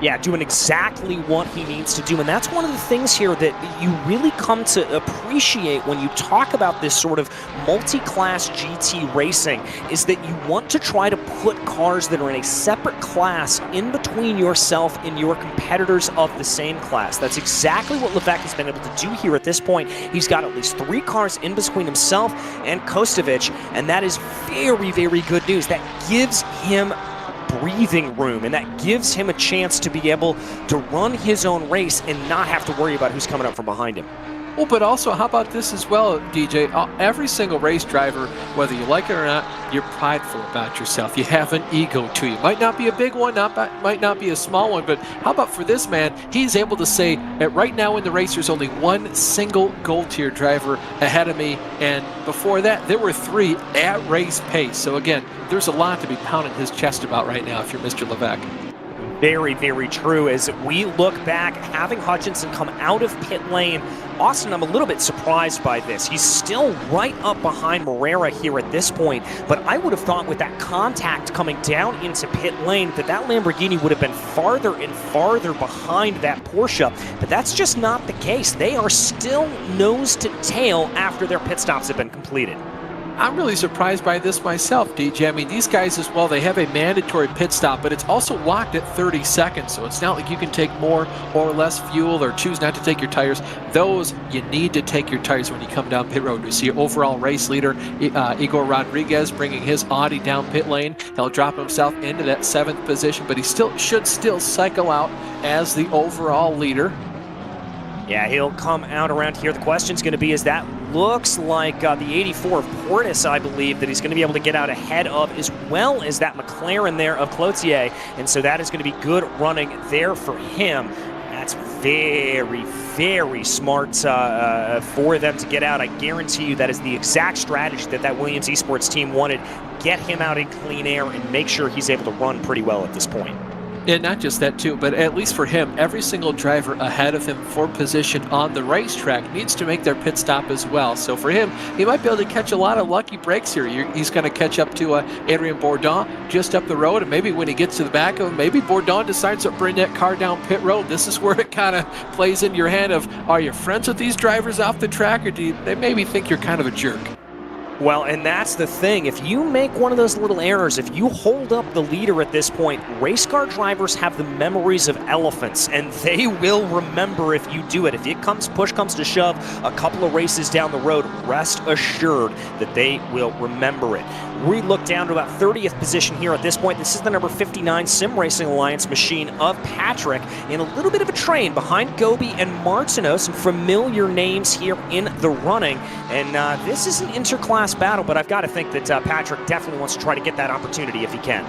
Speaker 1: Yeah, doing exactly what he needs to do. And that's one of the things here that you really come to appreciate when you talk about this sort of multi-class GT racing, is that you want to try to put cars that are in a separate class in between yourself and your competitors of the same class. That's exactly what Levesque has been able to do here at this point. He's got at least 3 cars in between himself and Kostovic, and that is very, very good news. That gives him breathing room, and that gives him a chance to be able to run his own race and not have to worry about who's coming up from behind him.
Speaker 2: Well, but also, how about this as well, DJ? Every single race driver, whether you like it or not, you're prideful about yourself. You have an ego to you. Might not be a big one, might not be a small one, but how about for this man? He's able to say that right now in the race, there's only one single gold tier driver ahead of me, and before that, there were 3 at race pace. So again, there's a lot to be pounding his chest about right now if you're Mr. Levesque.
Speaker 1: Very, very true. As we look back, having Hutchinson come out of pit lane, Austin, I'm a little bit surprised by this. He's still right up behind Morera here at this point, but I would have thought with that contact coming down into pit lane that Lamborghini would have been farther and farther behind that Porsche, but that's just not the case. They are still nose to tail after their pit stops have been completed.
Speaker 2: I'm really surprised by this myself, DJ. I mean, these guys as well, they have a mandatory pit stop, but it's also locked at 30 seconds, so it's not like you can take more or less fuel or choose not to take your tires. Those, you need to take your tires when you come down pit road. We see overall race leader Igor Rodriguez bringing his Audi down pit lane. He'll drop himself into that 7th position, but he should still cycle out as the overall leader.
Speaker 1: Yeah, he'll come out around here. The question's going to be, is that looks like the 84 of Portis, I believe, that he's going to be able to get out ahead of, as well as that McLaren there of Cloutier. And so that is going to be good running there for him. That's very, very smart for them to get out. I guarantee you that is the exact strategy that Williams Esports team wanted. Get him out in clean air and make sure he's able to run pretty well at this point.
Speaker 2: And not just that too, but at least for him, every single driver ahead of him for position on the racetrack needs to make their pit stop as well. So for him, he might be able to catch a lot of lucky breaks here. He's going to catch up to Adrien Bourdon just up the road, and maybe when he gets to the back of him, maybe Bourdon decides to bring that car down pit road. This is where it kind of plays in your hand of, are you friends with these drivers off the track, or do they maybe think you're kind of a jerk?
Speaker 1: Well, and that's the thing. If you make one of those little errors, if you hold up the leader at this point, race car drivers have the memories of elephants, and they will remember if you do it. If push comes to shove a couple of races down the road, rest assured that they will remember it. We look down to about 30th position here at this point. This is the number 59 Sim Racing Alliance machine of Patrick, in a little bit of a train behind Gobi and Martineau, some familiar names here in the running. And this is an interclass battle, but I've got to think that Patrick definitely wants to try to get that opportunity if he can.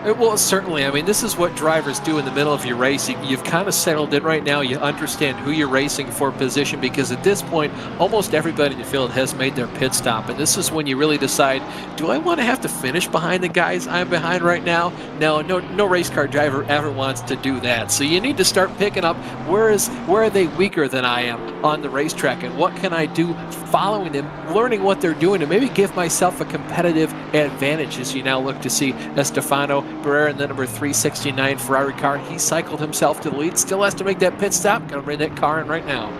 Speaker 2: Well, certainly. I mean, this is what drivers do in the middle of your race. You've kind of settled in right now. You understand who you're racing for position, because at this point, almost everybody in the field has made their pit stop. And this is when you really decide, do I want to have to finish behind the guys I'm behind right now? No race car driver ever wants to do that. So you need to start picking up where are they weaker than I am on the racetrack, and what can I do following them, learning what they're doing, and maybe give myself a competitive advantage. As you now look to see Estefano Barrera in the number 369 Ferrari car. He cycled himself to the lead, still has to make that pit stop. Gonna bring that car in right now.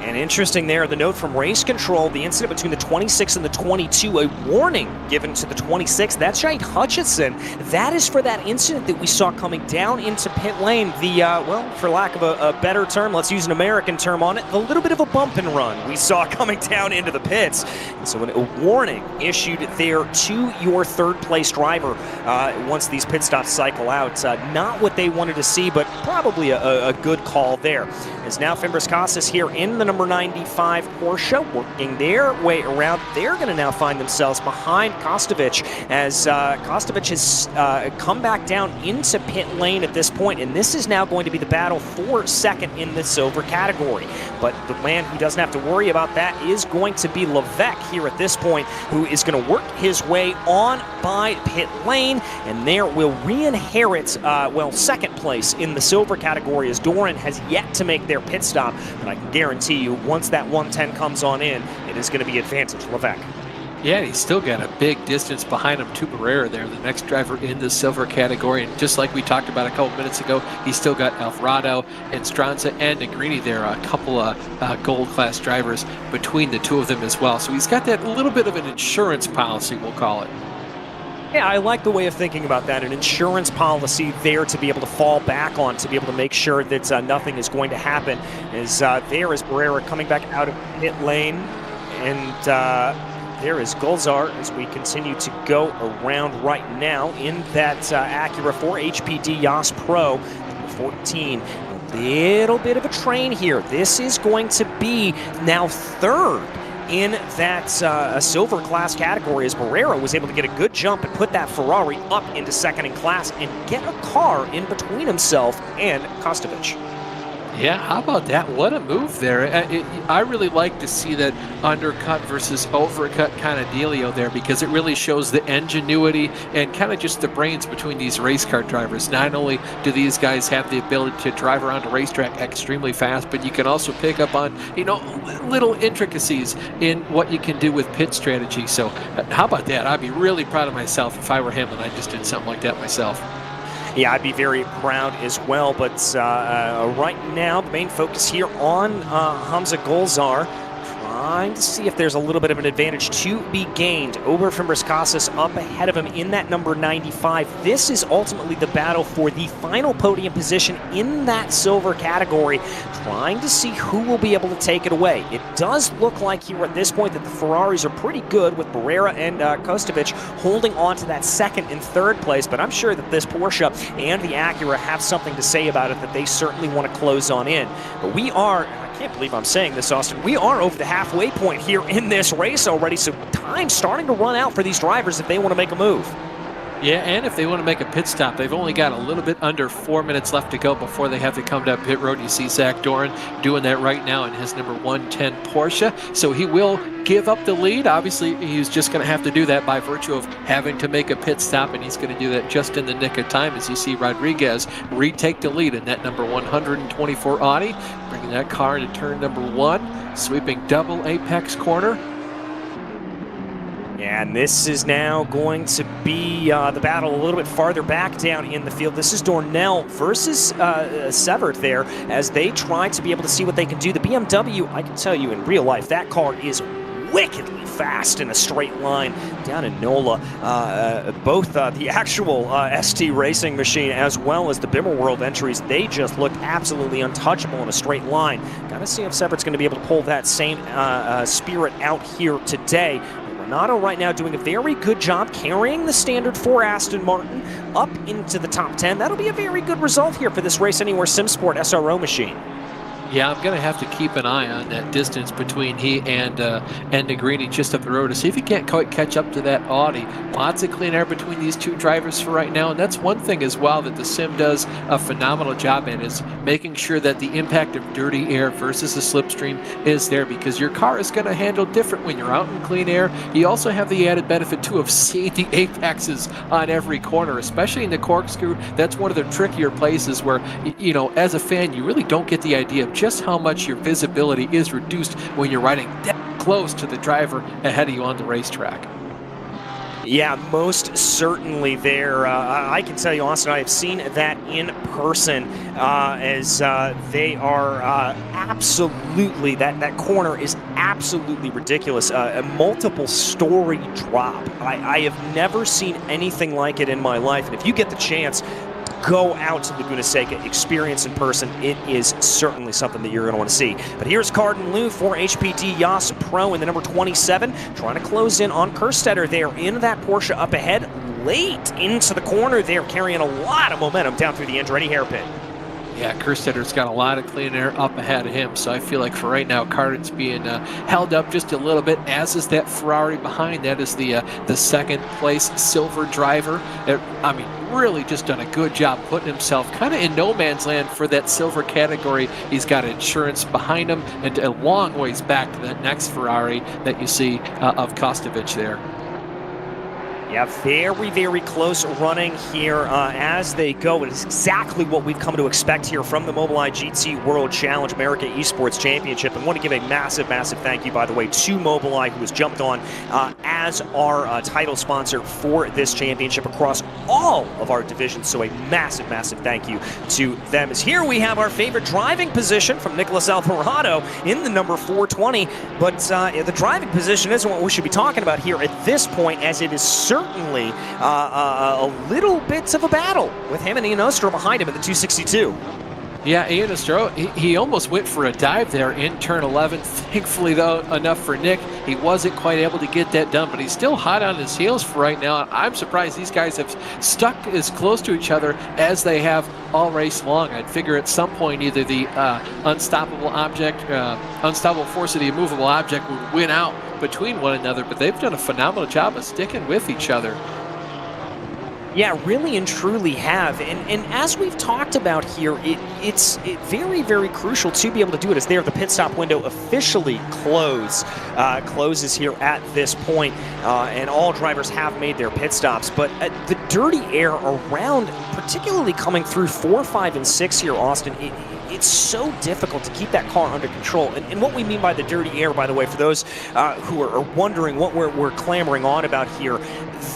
Speaker 1: And interesting there, the note from race control, the incident between the 26 and the 22, a warning given to the 26. That's Shane Hutchinson. That is for that incident that we saw coming down into pit lane. The, well, for lack of a better term, let's use an American term on it, the little bit of a bump and run we saw coming down into the pits. And so a warning issued there to your third place driver once these pit stops cycle out. Not what they wanted to see, but probably a good call there. As now Fimbres Casas here in the number 95 Porsche, working their way around. They're going to now find themselves behind Kostovic, as Kostovic has come back down into pit lane at this point, and this is now going to be the battle for second in the silver category. But the man who doesn't have to worry about that is going to be Levesque here at this point, who is going to work his way on by pit lane, and there will re-inherit, well, second place in the silver category, as Doran has yet to make their pit stop. But I can guarantee you, once that 110 comes on in, it is going to be advantage Levesque.
Speaker 2: Yeah, he's still got a big distance behind him to Barrera there, the next driver in the silver category. And just like we talked about a couple minutes ago, he's still got Alvarado and Stranza and Negrini there, a couple of gold class drivers between the two of them as well. So he's got that little bit of an insurance policy, we'll call it.
Speaker 1: Yeah, I like the way of thinking about that. An insurance policy there to be able to fall back on, to be able to make sure that nothing is going to happen. As there is Barrera coming back out of pit lane, and there is Gulzar as we continue to go around right now in that Acura 4 HPD Yas Pro, number 14. little bit of a train here. This is going to be now third in that silver class category, as Barrera was able to get a good jump and put that Ferrari up into second in class and get a car in between himself and Kostovich.
Speaker 2: Yeah, how about that? What a move there. I really like to see that undercut versus overcut kind of dealio there, because it really shows the ingenuity and kind of just the brains between these race car drivers. Not only do these guys have the ability to drive around a racetrack extremely fast, but you can also pick up on, little intricacies in what you can do with pit strategy. So how about that? I'd be really proud of myself if I were him and I just did something like that myself.
Speaker 1: Yeah, I'd be very proud as well, but right now the main focus here on Hamza Golzar, trying to see if there's a little bit of an advantage to be gained. Ober from Casas up ahead of him in that number 95. This is ultimately the battle for the final podium position in that silver category, trying to see who will be able to take it away. It does look like here at this point that the Ferraris are pretty good, with Barrera and Kostovich holding on to that second and third place, but I'm sure that this Porsche and the Acura have something to say about it that they certainly want to close on in. But we are, I can't believe I'm saying this, Austin, we are over the halfway point here in this race already, so time's starting to run out for these drivers if they want to make a move.
Speaker 2: Yeah, and if they want to make a pit stop, they've only got a little bit under 4 minutes left to go before they have to come down pit road. You see Zach Doran doing that right now in his number 110 Porsche, so he will give up the lead. Obviously, he's just going to have to do that by virtue of having to make a pit stop, and he's going to do that just in the nick of time as you see Rodriguez retake the lead in that number 124 Audi, bringing that car into turn number 1, sweeping double apex corner.
Speaker 1: And this is now going to be the battle a little bit farther back down in the field. This is Dornell versus Severt there, as they try to be able to see what they can do. The BMW, I can tell you in real life, that car is wickedly fast in a straight line down in NOLA. Both the actual ST racing machine as well as the Bimmer World entries, they just look absolutely untouchable in a straight line. Gotta see if Severt's going to be able to pull that same spirit out here today. Renato right now doing a very good job carrying the standard for Aston Martin up into the top 10. That'll be a very good result here for this Race Anywhere SimSport SRO machine.
Speaker 2: Yeah, I'm going to have to keep an eye on that distance between he and Negrini just up the road to see if he can't quite catch up to that Audi. Lots of clean air between these two drivers for right now, and that's one thing as well that the sim does a phenomenal job at, is making sure that the impact of dirty air versus the slipstream is there, because your car is going to handle different when you're out in clean air. You also have the added benefit too of seeing the apexes on every corner, especially in the corkscrew. That's one of the trickier places where, as a fan, you really don't get the idea of just how much your visibility is reduced when you're riding that close to the driver ahead of you on the racetrack.
Speaker 1: Yeah, most certainly there. I can tell you, Austin, I have seen that in person as they are absolutely, that corner is absolutely ridiculous. A multiple story drop. I have never seen anything like it in my life, and if you get the chance, go out to Laguna Seca, experience in person. It is certainly something that you're going to want to see. But here's Carden Liu for HPD Yas Pro in the number 27, trying to close in on Kerstetter there in that Porsche up ahead, late into the corner there, carrying a lot of momentum down through the Andretti hairpin.
Speaker 2: Yeah, Kerstetter's got a lot of clean air up ahead of him, so I feel like for right now, Carden's being held up just a little bit, as is that Ferrari behind. That is the second place silver driver. Really just done a good job putting himself kind of in no man's land for that silver category. He's got insurance behind him and a long ways back to that next Ferrari that you see of Kostovich there.
Speaker 1: Yeah, very, very close running here as they go. It is exactly what we've come to expect here from the Mobileye GT World Challenge America Esports Championship. And want to give a massive, massive thank you, by the way, to Mobileye, who has jumped on as our title sponsor for this championship across all of our divisions. So a massive, massive thank you to them. As here we have our favorite driving position from Nicholas Alvarado in the number 420. But the driving position isn't what we should be talking about here at this point, as it is certainly a little bit of a battle with him and Ian Ostrow behind him at the 262.
Speaker 2: Yeah, Ian Estrella, he almost went for a dive there in turn 11. Thankfully, though, enough for Nick. He wasn't quite able to get that done, but he's still hot on his heels for right now. I'm surprised these guys have stuck as close to each other as they have all race long. I'd figure at some point either the unstoppable force of the immovable object would win out between one another, but they've done a phenomenal job of sticking with each other.
Speaker 1: Yeah, really and truly have. And as we've talked about here, it's very, very crucial to be able to do it as the pit stop window officially closes here at this point, and all drivers have made their pit stops. But the dirty air around, particularly coming through 4, 5, and 6 here, Austin, it's so difficult to keep that car under control. And what we mean by the dirty air, by the way, for those who are wondering what we're clamoring on about here,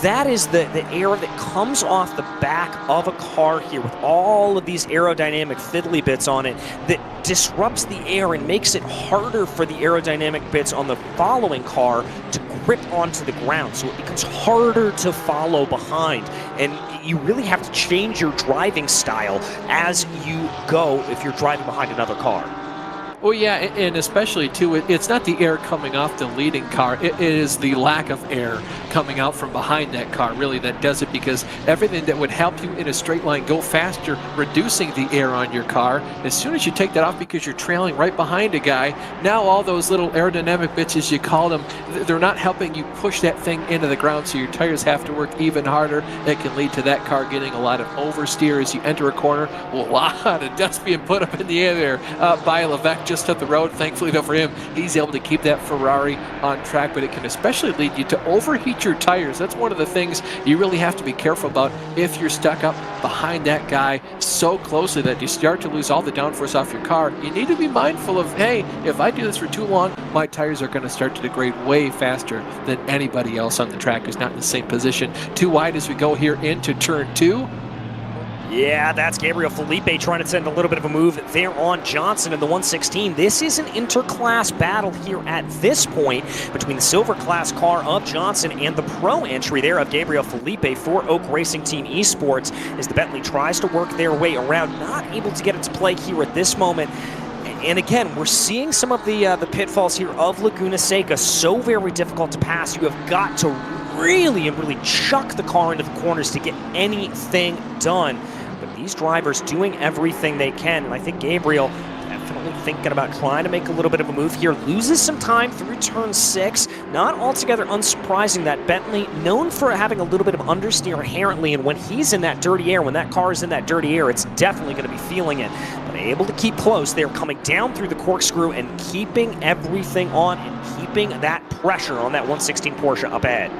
Speaker 1: that is the air that comes off the back of a car here with all of these aerodynamic fiddly bits on it that disrupts the air and makes it harder for the aerodynamic bits on the following car to grip onto the ground. So it becomes harder to follow behind. And you really have to change your driving style as you go if you're driving behind another car.
Speaker 2: Well, yeah, and especially, too, it's not the air coming off the leading car. It is the lack of air coming out from behind that car, really, that does it, because everything that would help you in a straight line go faster, reducing the air on your car, as soon as you take that off because you're trailing right behind a guy, now all those little aerodynamic bits, as you call them, they're not helping you push that thing into the ground, so your tires have to work even harder. It can lead to that car getting a lot of oversteer as you enter a corner. A lot of dust being put up in the air there by Levesque just up the road. Thankfully, though, for him, he's able to keep that Ferrari on track, but it can especially lead you to overheat your tires. That's one of the things you really have to be careful about if you're stuck up behind that guy so closely that you start to lose all the downforce off your car. You need to be mindful of, hey, if I do this for too long, my tires are going to start to degrade way faster than anybody else on the track who's not in the same position. Too wide as we go here into turn 2.
Speaker 1: Yeah, that's Gabriel Felipe trying to send a little bit of a move there on Johnson in the 116. This is an inter-class battle here at this point between the silver class car of Johnson and the pro entry there of Gabriel Felipe for Oak Racing Team Esports as the Bentley tries to work their way around, not able to get it to play here at this moment. And again, we're seeing some of the pitfalls here of Laguna Seca. So very difficult to pass. You have got to really chuck the car into the corners to get anything done. But these drivers doing everything they can, and I think Gabriel definitely thinking about trying to make a little bit of a move here. Loses some time through turn 6. Not altogether unsurprising that Bentley, known for having a little bit of understeer inherently, and when he's in that dirty air, when that car is in that dirty air, it's definitely going to be feeling it. But able to keep close. They're coming down through the corkscrew and keeping everything on and keeping that pressure on that 116 Porsche up ahead.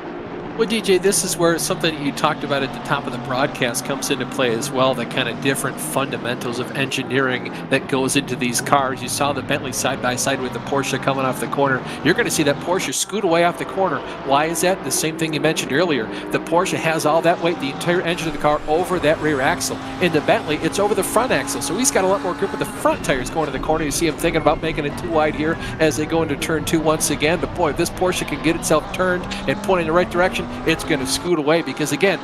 Speaker 2: Well, DJ, this is where something you talked about at the top of the broadcast comes into play as well, the kind of different fundamentals of engineering that goes into these cars. You saw the Bentley side by side with the Porsche coming off the corner. You're going to see that Porsche scoot away off the corner. Why is that? The same thing you mentioned earlier. The Porsche has all that weight, the entire engine of the car, over that rear axle. In the Bentley, it's over the front axle, so he's got a lot more grip with the front tires going to the corner. You see him thinking about making it too wide here as they go into turn 2 once again. But boy, if this Porsche can get itself turned and pointing in the right direction, it's going to scoot away because, again,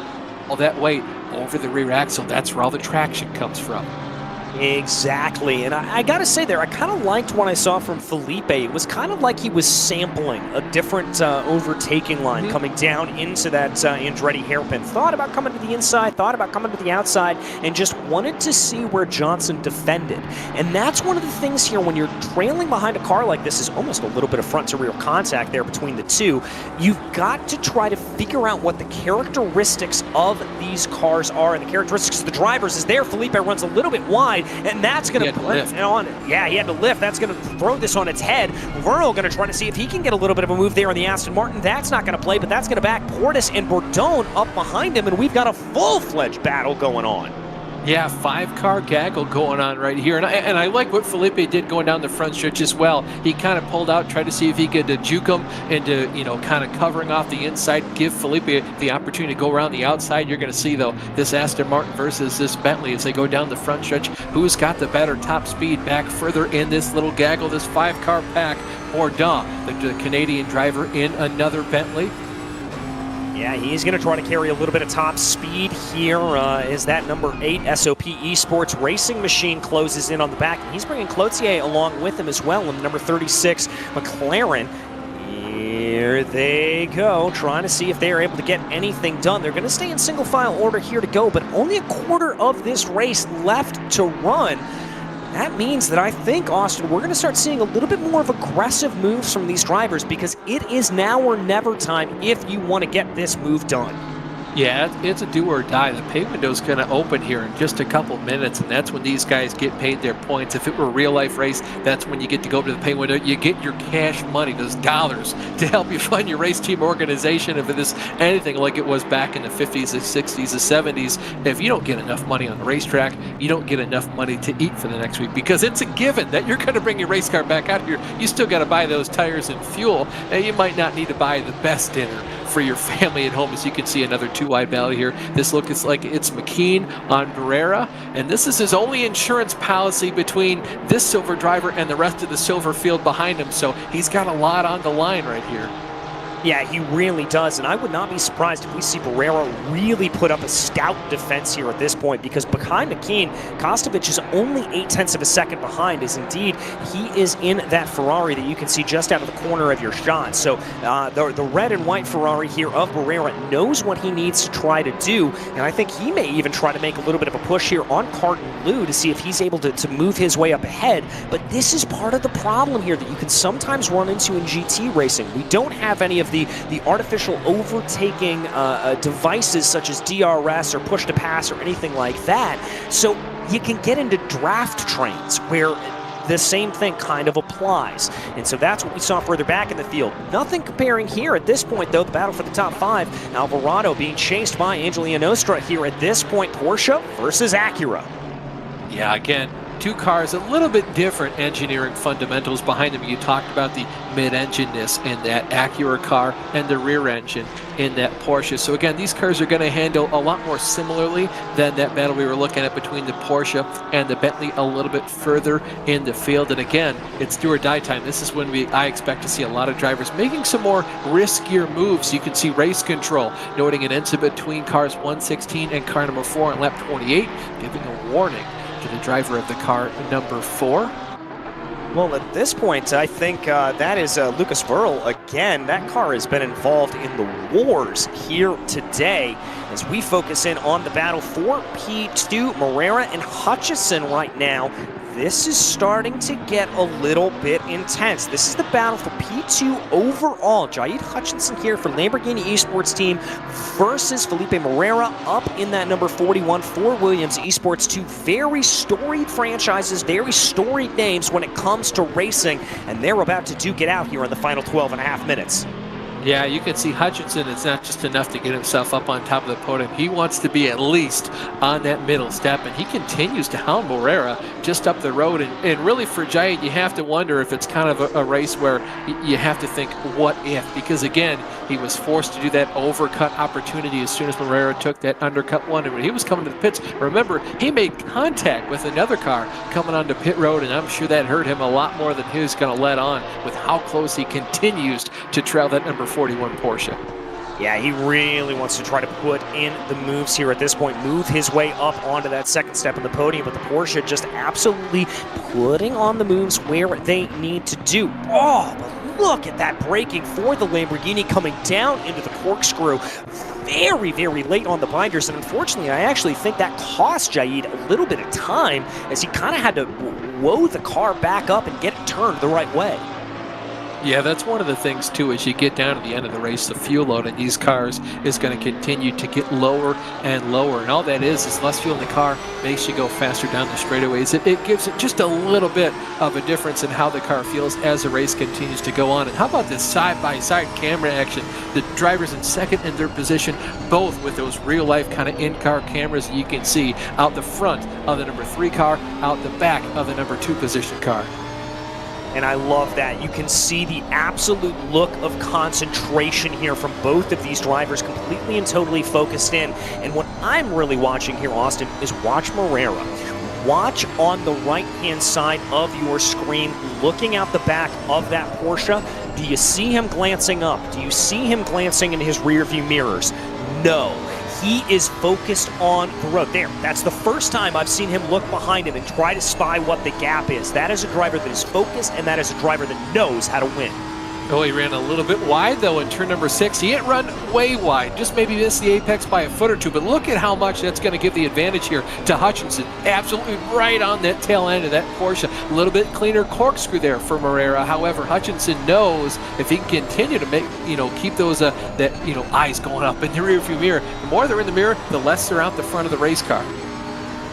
Speaker 2: all that weight over the rear axle, that's where all the traction comes from.
Speaker 1: Exactly, and I gotta say there, I kind of liked what I saw from Felipe. It was kind of like he was sampling a different overtaking line coming down into that Andretti hairpin. Thought about coming to the inside, thought about coming to the outside, and just wanted to see where Johnson defended. And that's one of the things here when you're trailing behind a car like this, is almost a little bit of front-to-rear contact there between the two. You've got to try to figure out what the characteristics of these cars are, and the characteristics of the drivers is there. Felipe runs a little bit wide, and that's going to put it on. Yeah, he had to lift. That's going to throw this on its head. Vernal going to try to see if he can get a little bit of a move there on the Aston Martin. That's not going to play, but that's going to back Portis and Bourdon up behind him, and we've got a full-fledged battle going on.
Speaker 2: Yeah, 5-car gaggle going on right here. And I like what Felipe did going down the front stretch as well. He kind of pulled out, tried to see if he could juke him into, kind of covering off the inside, give Felipe the opportunity to go around the outside. You're going to see, though, this Aston Martin versus this Bentley as they go down the front stretch. Who's got the better top speed back further in this little gaggle, this 5-car pack? Bourdon, the Canadian driver in another Bentley.
Speaker 1: Yeah, he's going to try to carry a little bit of top speed here as that number 8 SOP Esports racing machine closes in on the back. And he's bringing Cloutier along with him as well, and number 36 McLaren. Here they go, trying to see if they are able to get anything done. They're going to stay in single file order here to go, but only a quarter of this race left to run. That means that I think, Austin, we're going to start seeing a little bit more of aggressive moves from these drivers, because it is now or never time if you want to get this move done.
Speaker 2: Yeah, it's a do or die. The pay window's going to open here in just a couple minutes, and that's when these guys get paid their points. If it were a real-life race, that's when you get to go to the pay window. You get your cash money, those dollars, to help you fund your race team organization. If it is anything like it was back in the 50s, the 60s, the 70s, if you don't get enough money on the racetrack, you don't get enough money to eat for the next week, because it's a given that you're going to bring your race car back out here. You still got to buy those tires and fuel, and you might not need to buy the best dinner for your family at home. As you can see, another two-wide battle here. This looks like it's McKean on Barrera, and this is his only insurance policy between this silver driver and the rest of the silver field behind him, so he's got a lot on the line right here.
Speaker 1: Yeah, he really does, and I would not be surprised if we see Barrera really put up a stout defense here at this point, because behind McKean, Kostovic is only 0.8 of a second behind, as indeed he is in that Ferrari that you can see just out of the corner of your shot. So the red and white Ferrari here of Barrera knows what he needs to try to do, and I think he may even try to make a little bit of a push here on Carton Lou to see if he's able to move his way up ahead. But this is part of the problem here that you can sometimes run into in GT racing. We don't have any of the artificial overtaking devices such as DRS or push to pass or anything like that. So you can get into draft trains where the same thing kind of applies. And so that's what we saw further back in the field. Nothing comparing here at this point, though. The battle for the top 5. Alvarado being chased by Angel Nostra here at this point. Porsche versus Acura.
Speaker 2: Yeah, again, two cars, a little bit different engineering fundamentals behind them. You talked about the mid-engineness in that Acura car and the rear engine in that Porsche. So again, these cars are going to handle a lot more similarly than that battle we were looking at between the Porsche and the Bentley a little bit further in the field. And again, it's do or die time. This is when I expect to see a lot of drivers making some more riskier moves. You can see race control noting an incident between cars 116 and car number 4 on lap 28, giving a warning to the driver of the car number 4.
Speaker 1: Well, at this point, I think that is Lucas Burrell again. That car has been involved in the wars here today as we focus in on the battle for P2. Moreira and Hutchison right now. This is starting to get a little bit intense. This is the battle for P2 overall. Jaid Hutchinson here for Lamborghini Esports team versus Felipe Moreira up in that number 41 for Williams Esports. Two very storied franchises, very storied names when it comes to racing, and they're about to duke it out here in the final 12.5 minutes.
Speaker 2: Yeah, you can see Hutchinson, it's not just enough to get himself up on top of the podium. He wants to be at least on that middle step, and he continues to hound Moreira just up the road. And really for Jaid, you have to wonder if it's kind of a race where you have to think, what if? Because again, he was forced to do that overcut opportunity as soon as Moreira took that undercut one. And when he was coming to the pits, remember, he made contact with another car coming onto pit road, and I'm sure that hurt him a lot more than he was going to let on with how close he continues to trail that number 41 Porsche.
Speaker 1: Yeah, he really wants to try to put in the moves here at this point, move his way up onto that second step of the podium, but the Porsche just absolutely putting on the moves where they need to do. Oh, but look at that braking for the Lamborghini coming down into the corkscrew very, very late on the binders, and unfortunately, I actually think that cost Jaid a little bit of time as he kind of had to woe the car back up and get it turned the right way.
Speaker 2: Yeah, that's one of the things, too, as you get down to the end of the race, the fuel load in these cars is going to continue to get lower and lower. And all that is less fuel in the car makes you go faster down the straightaways. It gives it just a little bit of a difference in how the car feels as the race continues to go on. And how about this side-by-side camera action? The drivers in second and third position, both with those real-life kind of in-car cameras you can see out the front of the number 3 car, out the back of the number 2 position car.
Speaker 1: And I love that. You can see the absolute look of concentration here from both of these drivers, completely and totally focused in. And what I'm really watching here, Austin, is watch Moreira. watch on the right-hand side of your screen, looking out the back of that Porsche. Do you see him glancing up? Do you see him glancing in his rear-view mirrors? No. He is focused on the road. There, that's the first time I've seen him look behind him and try to spy what the gap is. That is a driver that is focused, and that is a driver that knows how to win.
Speaker 2: Oh, he ran a little bit wide, though, in turn number 6. He didn't run way wide, just maybe missed the apex by a foot or two, but look at how much that's going to give the advantage here to Hutchinson. Absolutely right on that tail end of that Porsche. A little bit cleaner corkscrew there for Moreira. However, Hutchinson knows if he can continue to make, keep those eyes going up in the rearview mirror. The more they're in the mirror, the less they're out the front of the race car.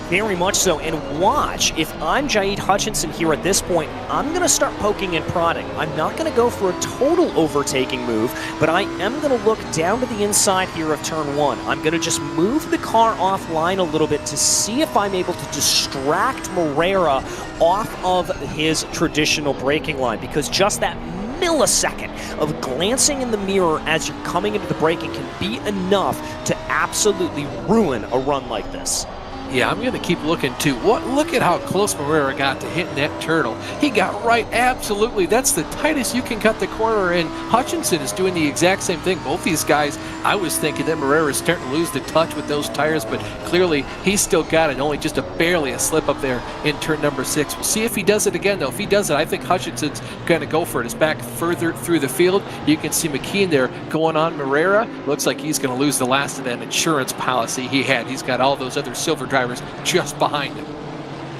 Speaker 1: Very much so, and watch, if I'm Jaid Hutchinson here at this point, I'm going to start poking and prodding. I'm not going to go for a total overtaking move, but I am going to look down to the inside here of turn 1. I'm going to just move the car offline a little bit to see if I'm able to distract Moreira off of his traditional braking line, because just that millisecond of glancing in the mirror as you're coming into the braking can be enough to absolutely ruin a run like this.
Speaker 2: Yeah, I'm going to keep looking too. Look at how close Moreira got to hitting that turtle. He got right, absolutely. That's the tightest you can cut the corner, and Hutchinson is doing the exact same thing. Both these guys, I was thinking that Moreira is starting to lose the touch with those tires, but clearly he's still got it. Only just barely a slip up there in turn number 6. We'll see if he does it again, though. If he does it, I think Hutchinson's going to go for it. It's back further through the field. You can see McKean there going on Moreira. Looks like he's going to lose the last of that insurance policy he had. He's got all those other silver drivers just behind him.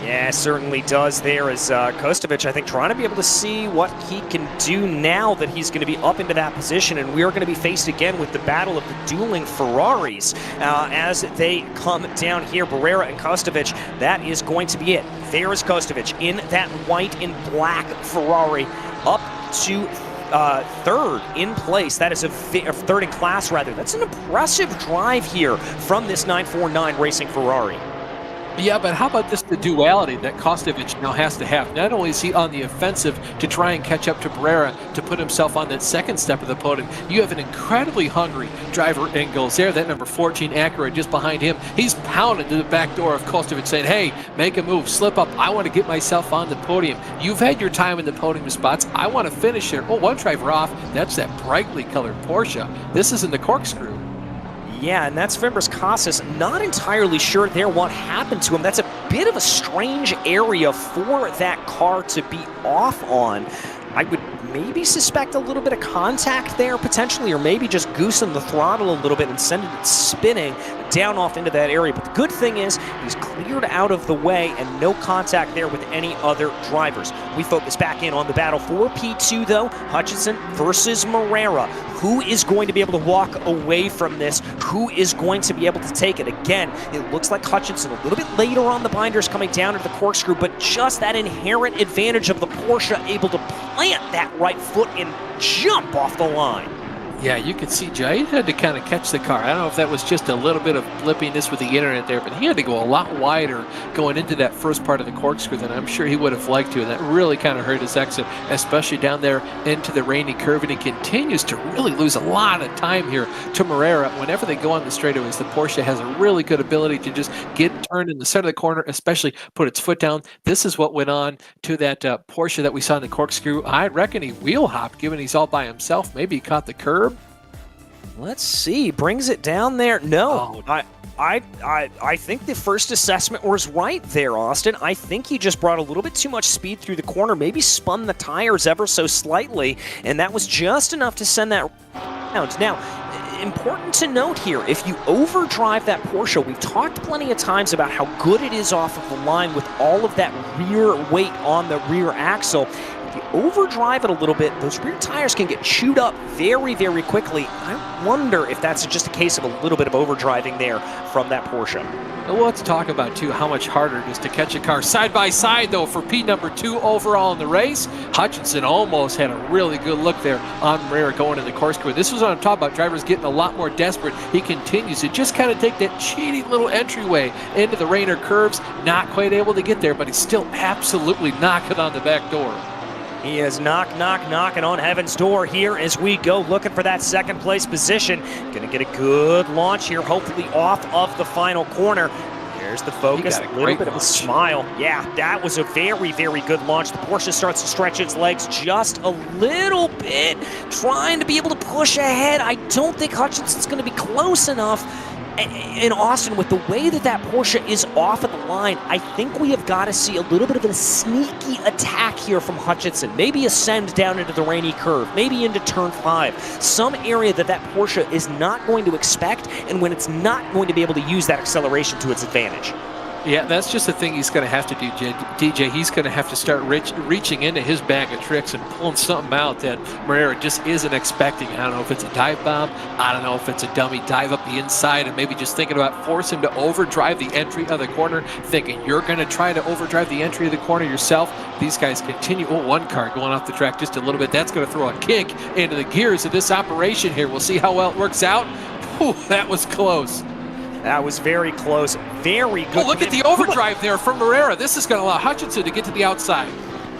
Speaker 1: Yeah, certainly does there, as Kostovic, I think, trying to be able to see what he can do now that he's going to be up into that position, and we are going to be faced again with the battle of the dueling Ferraris as they come down here. Barrera and Kostovic, that is going to be it. There is Kostovic in that white and black Ferrari up to third in place. That is a third in class, rather. That's an impressive drive here from this 949 Racing Ferrari.
Speaker 2: Yeah, but how about just the duality that Kostovic now has to have? Not only is he on the offensive to try and catch up to Barrera to put himself on that second step of the podium, you have an incredibly hungry driver in goals there. That number 14 Acura just behind him. He's pounding to the back door of Kostovic saying, hey, make a move, slip up. I want to get myself on the podium. You've had your time in the podium spots. I want to finish here. Oh, one driver off. That's that brightly colored Porsche. This isn't the corkscrew.
Speaker 1: Yeah, and that's Fimbres Casas. Not entirely sure there what happened to him. That's a bit of a strange area for that car to be off on. I would maybe suspect a little bit of contact there potentially, or maybe just goosing the throttle a little bit and sending it spinning down off into that area. But the good thing is he's cleared out of the way and no contact there with any other drivers. We focus back in on the battle for P2 though. Hutchinson versus Moreira. Who is going to be able to walk away from this? Who is going to be able to take it? Again, it looks like Hutchinson a little bit later on the binders coming down to the corkscrew, but just that inherent advantage of the Porsche able to plant that right foot and jump off the line.
Speaker 2: Yeah, you could see Jaid had to kind of catch the car. I don't know if that was just a little bit of blippiness with the internet there, but he had to go a lot wider going into that first part of the corkscrew than I'm sure he would have liked to, and that really kind of hurt his exit, especially down there into the rainy curve, and he continues to really lose a lot of time here to Moreira. Whenever they go on the straightaways, the Porsche has a really good ability to just get turned in the center of the corner, especially put its foot down. This is what went on to that Porsche that we saw in the corkscrew. I reckon he wheel hopped, given he's all by himself. Maybe he caught the curb.
Speaker 1: Let's see, brings it down there. No, I think the first assessment was right there, Austin. I think he just brought a little bit too much speed through the corner, maybe spun the tires ever so slightly, and that was just enough to send that round. Now, important to note here, if you overdrive that Porsche, we've talked plenty of times about how good it is off of the line with all of that rear weight on the rear axle. If you overdrive it a little bit, those rear tires can get chewed up very, very quickly. I wonder if that's just a case of a little bit of overdriving there from that Porsche.
Speaker 2: Well, let's talk about, too, how much harder it is to catch a car side by side, though, for P number 2 overall in the race. Hutchinson almost had a really good look there on Moreira going to the corkscrew. This was what I'm talking about, drivers getting a lot more desperate. He continues to just kind of take that cheating little entryway into the Rainer curves. Not quite able to get there, but he's still absolutely knocking on the back door.
Speaker 1: He is knocking on heaven's door here as we go looking for that second place position. Gonna get a good launch here, hopefully off of the final corner. There's the focus, a little bit of a smile. Yeah, that was a very, very good launch. The Porsche starts to stretch its legs just a little bit, trying to be able to push ahead. I don't think Hutchinson's going to be close enough. In Austin, with the way that Porsche is off of the line, I think we have got to see a little bit of a sneaky attack here from Hutchinson. Maybe ascend down into the rainy curve, maybe into turn 5. Some area that Porsche is not going to expect, and when it's not going to be able to use that acceleration to its advantage.
Speaker 2: Yeah, that's just the thing he's going to have to do, DJ. He's going to have to start reaching into his bag of tricks and pulling something out that Moreira just isn't expecting. I don't know if it's a dive bomb. I don't know if it's a dummy dive up the inside and maybe just thinking about forcing him to overdrive the entry of the corner, thinking you're going to try to overdrive the entry of the corner yourself. These guys continue. Oh, one car going off the track just a little bit. That's going to throw a kick into the gears of this operation here. We'll see how well it works out. Whew, that was close.
Speaker 1: That was very close. Very good.
Speaker 2: Oh, look at the overdrive there from Moreira. This is going to allow Hutchinson to get to the outside.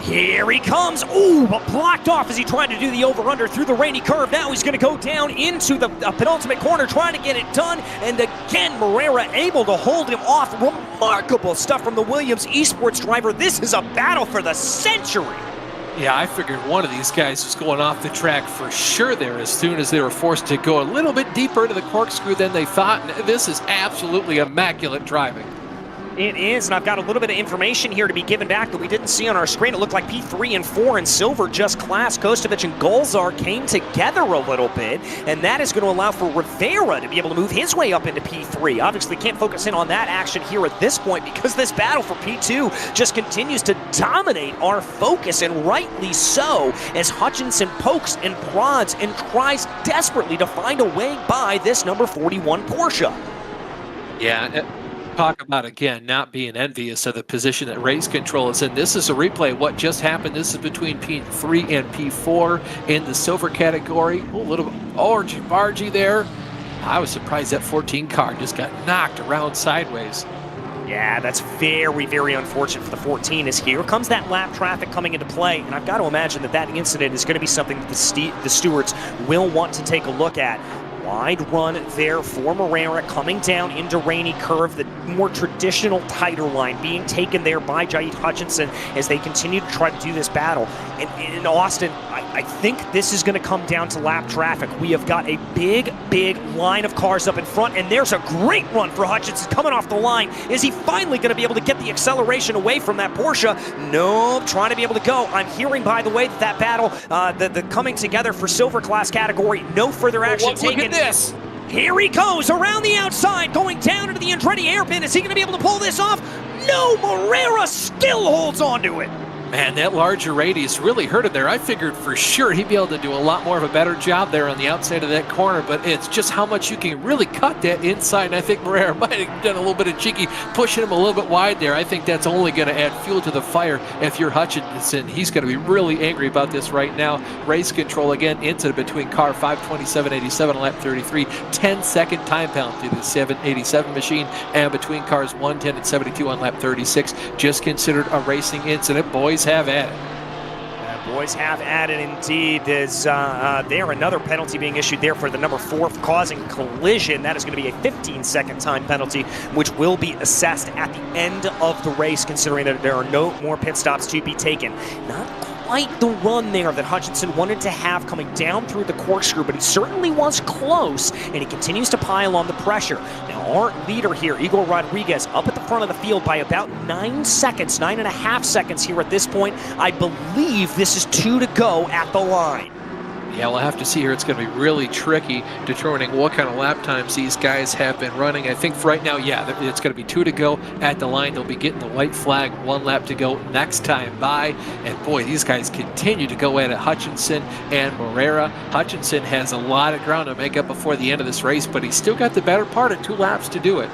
Speaker 1: Here he comes. Ooh, but blocked off as he tried to do the over-under through the rainy curve. Now he's going to go down into the penultimate corner, trying to get it done. And again, Moreira able to hold him off. Remarkable stuff from the Williams Esports driver. This is a battle for the century.
Speaker 2: Yeah, I figured one of these guys was going off the track for sure there as soon as they were forced to go a little bit deeper into the corkscrew than they thought. And this is absolutely immaculate driving.
Speaker 1: It is, and I've got a little bit of information here to be given back that we didn't see on our screen. It looked like P3 and 4 in silver just class. Kostovic and Golzar came together a little bit, and that is going to allow for Rivera to be able to move his way up into P3. Obviously, can't focus in on that action here at this point because this battle for P2 just continues to dominate our focus, and rightly so, as Hutchinson pokes and prods and tries desperately to find a way by this number 41 Porsche.
Speaker 2: Yeah. Talk about, again, not being envious of the position that race control is in. This is a replay of what just happened. This is between P3 and P4 in the silver category. A little orgy-bargy there. I was surprised that 14 car just got knocked around sideways.
Speaker 1: Yeah, that's very, very unfortunate for the 14 as here comes that lap traffic coming into play. And I've got to imagine that incident is going to be something that the stewards will want to take a look at. Wide run there for Moreira coming down into rainy curve, the more traditional tighter line being taken there by Jaid Hutchinson as they continue to try to do this battle. And in Austin, I think this is going to come down to lap traffic. We have got a big, big line of cars up in front, and there's a great run for Hutchinson coming off the line. Is he finally going to be able to get the acceleration away from that Porsche? Nope, trying to be able to go. I'm hearing, by the way, that battle, the coming together for silver class category, no further action taken.
Speaker 2: Look at this.
Speaker 1: Here he goes around the outside, going down into the Andretti hairpin. Is he going to be able to pull this off? No, Moreira still holds on to it.
Speaker 2: Man, that larger radius really hurt him there. I figured for sure he'd be able to do a lot more of a better job there on the outside of that corner, but it's just how much you can really cut that inside, and I think Moreira might have done a little bit of cheeky, pushing him a little bit wide there. I think that's only going to add fuel to the fire if you're Hutchinson. He's going to be really angry about this right now. Race control again into between car 5:27.87 on lap 33, 10-second time penalty to the 787 machine, and between cars 1:10 and 72 on lap 36, just considered a racing incident. Boys have at it.
Speaker 1: Boys have at it indeed. There's there another penalty being issued there for the number 4 for causing collision. That is going to be a 15-second time penalty, which will be assessed at the end of the race, considering that there are no more pit stops to be taken. Not quite the run there that Hutchinson wanted to have coming down through the corkscrew, but he certainly was close, and he continues to pile on the pressure. Now, our leader here, Igor Rodriguez, up at the front of the field by about 9 seconds, 9.5 seconds here at this point. I believe this is 2 to go at the line.
Speaker 2: Yeah, we'll have to see here. It's going to be really tricky determining what kind of lap times these guys have been running. I think for right now, yeah, it's going to be 2 to go at the line. They'll be getting the white flag, 1 lap to go next time by. And boy, these guys continue to go at it. Hutchinson and Moreira. Hutchinson has a lot of ground to make up before the end of this race, but he's still got the better part of 2 laps to do it.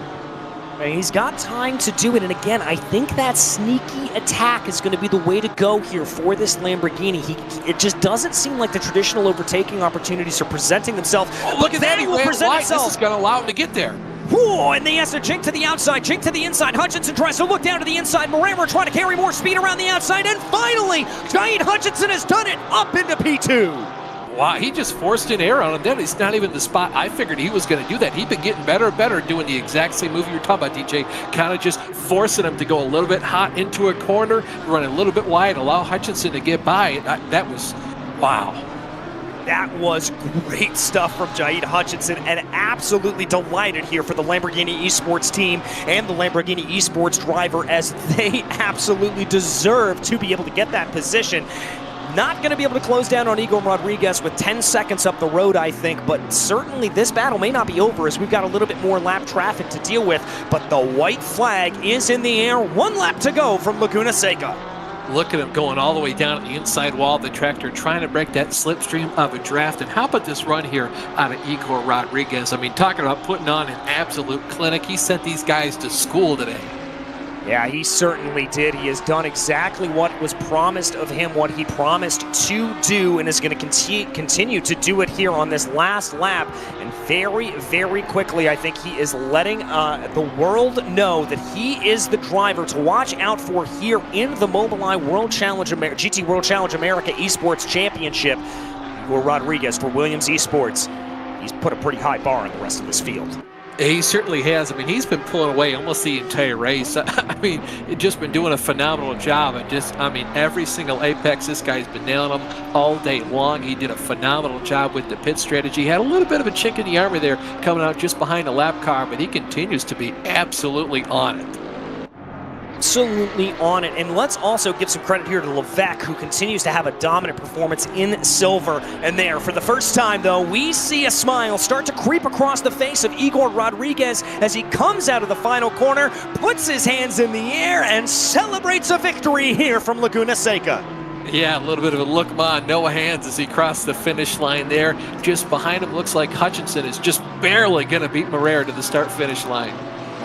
Speaker 1: He's got time to do it, and again, I think that sneaky attack is going to be the way to go here for this Lamborghini. It just doesn't seem like the traditional overtaking opportunities are presenting themselves.
Speaker 2: Oh, look at that, he ran wide. This is going to allow him to get there.
Speaker 1: Whoa, and he has to jink to the outside, jink to the inside. Hutchinson tries to look down to the inside. Moreira trying to carry more speed around the outside, and finally, Jaid Hutchinson has done it up into P2.
Speaker 2: Wow, he just forced in air on him. Then it's not even the spot I figured he was going to do that. He'd been getting better and better doing the exact same move you were talking about, DJ. Kind of just forcing him to go a little bit hot into a corner, run a little bit wide, allow Hutchinson to get by. That was, wow.
Speaker 1: That was great stuff from Jahid Hutchinson, and absolutely delighted here for the Lamborghini Esports team and the Lamborghini Esports driver, as they absolutely deserve to be able to get that position. Not going to be able to close down on Igor Rodriguez with 10 seconds up the road, I think, but certainly this battle may not be over as we've got a little bit more lap traffic to deal with, but the white flag is in the air. 1 lap to go from Laguna Seca.
Speaker 2: Look at him going all the way down at the inside wall of the tractor, trying to break that slipstream of a draft. And how about this run here out of Igor Rodriguez? I mean, talking about putting on an absolute clinic. He sent these guys to school today.
Speaker 1: Yeah, he certainly did. He has done exactly what was promised of him, what he promised to do, and is going to continue to do it here on this last lap. And very, very quickly, I think he is letting the world know that he is the driver to watch out for here in the Mobileye World Challenge GT World Challenge America Esports Championship. Igor Rodriguez for Williams Esports. He's put a pretty high bar on the rest of this field.
Speaker 2: He certainly has. I mean, he's been pulling away almost the entire race. I mean, just been doing a phenomenal job. Every single apex, this guy's been nailing them all day long. He did a phenomenal job with the pit strategy. Had a little bit of a chink in the armor there coming out just behind the lap car, but he continues to be absolutely on it.
Speaker 1: Absolutely on it. And let's also give some credit here to Levesque, who continues to have a dominant performance in silver. And there, for the first time, though, we see a smile start to creep across the face of Igor Rodriguez as he comes out of the final corner, puts his hands in the air, and celebrates a victory here from Laguna Seca.
Speaker 2: Yeah, a little bit of a look on Noah hands as he crossed the finish line there. Just behind him, looks like Hutchinson is just barely going to beat Moreira to the start-finish line.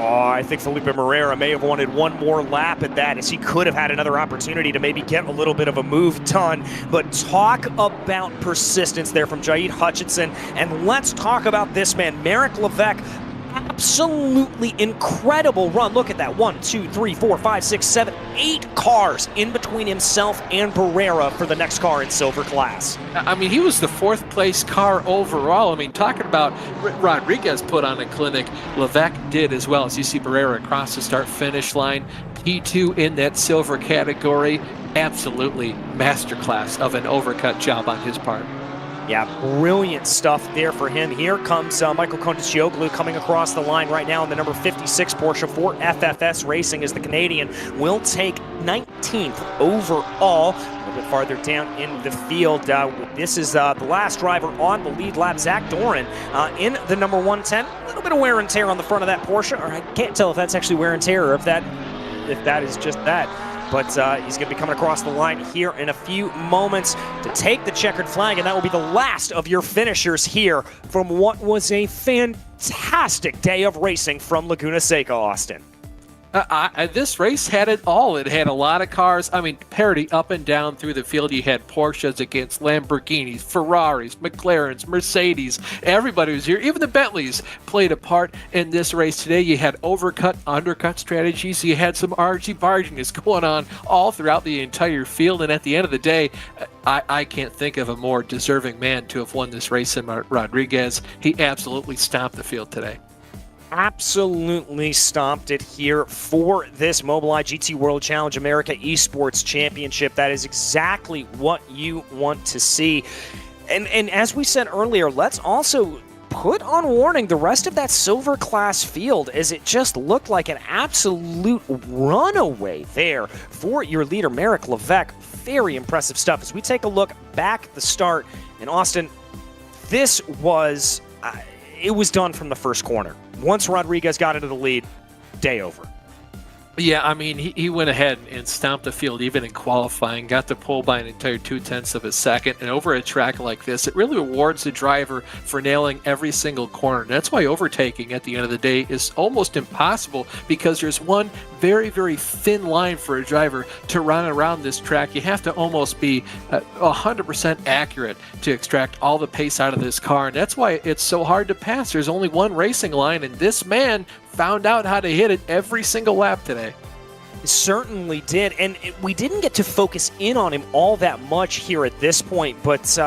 Speaker 1: Oh, I think Felipe Moreira may have wanted one more lap at that, as he could have had another opportunity to maybe get a little bit of a move done. But talk about persistence there from Jahid Hutchinson. And let's talk about this man, Marek Levesque. Absolutely incredible run. Look at that. 1, 2, 3, 4, 5, 6, 7, 8 cars in between himself and Barrera for the next car in silver class.
Speaker 2: I mean, he was the 4th place car overall. I mean, talking about Rodriguez put on a clinic, Levesque did as well. As you see Barrera across the start-finish line, P2 in that silver category. Absolutely masterclass of an overcut job on his part.
Speaker 1: Yeah, brilliant stuff there for him. Here comes Michael Kondicioglu coming across the line right now in the number 56 Porsche for FFS Racing, as the Canadian will take 19th overall. A little bit farther down in the field, this is the last driver on the lead lap, Zach Doran, in the number 110. A little bit of wear and tear on the front of that Porsche, or I can't tell if that's actually wear and tear or if that is just that. But he's going to be coming across the line here in a few moments to take the checkered flag, and that will be the last of your finishers here from what was a fantastic day of racing from Laguna Seca, Austin.
Speaker 2: This race had it all. It had a lot of cars. I mean, parity up and down through the field. You had Porsches against Lamborghinis, Ferraris, McLarens, Mercedes. Everybody was here. Even the Bentleys played a part in this race today. You had overcut, undercut strategies. You had some argy-barginess going on all throughout the entire field. And at the end of the day, I can't think of a more deserving man to have won this race than Rodriguez. He absolutely stomped the field today.
Speaker 1: Absolutely stomped it here for this Mobileye GT World Challenge America Esports Championship. That is exactly what you want to see. And as we said earlier, let's also put on warning the rest of that silver class field, as it just looked like an absolute runaway there for your leader, Marek Levesque. Very impressive stuff. As we take a look back at the start, and Austin, this was... it was done from the first corner. Once Rodriguez got into the lead, day over.
Speaker 2: Yeah, I mean, he went ahead and stomped the field even in qualifying, got the pole by an entire 0.2 of a second, and over a track like this, it really rewards the driver for nailing every single corner. And that's why overtaking at the end of the day is almost impossible, because there's one very, very thin line for a driver to run around this track. You have to almost be 100% accurate to extract all the pace out of this car, and that's why it's so hard to pass. There's only one racing line, and this man found out how to hit it every single lap today.
Speaker 1: Certainly did, and we didn't get to focus in on him all that much here at this point, but,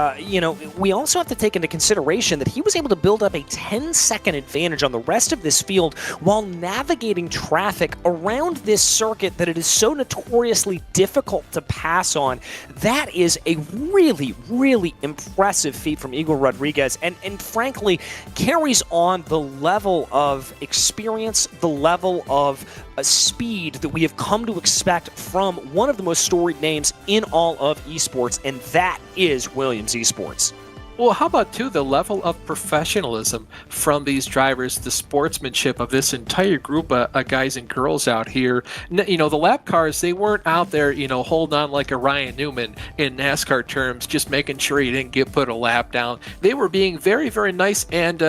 Speaker 1: we also have to take into consideration that he was able to build up a 10-second advantage on the rest of this field while navigating traffic around this circuit that it is so notoriously difficult to pass on. That is a really, really impressive feat from Igor Rodriguez, and frankly, carries on the level of experience, the level of speed that we have come to expect from one of the most storied names in all of esports, and that is Williams Esports.
Speaker 2: Well, how about, too, the level of professionalism from these drivers, the sportsmanship of this entire group of guys and girls out here. The lap cars, they weren't out there, holding on like a Ryan Newman in NASCAR terms, just making sure he didn't get put a lap down. They were being very, very nice and,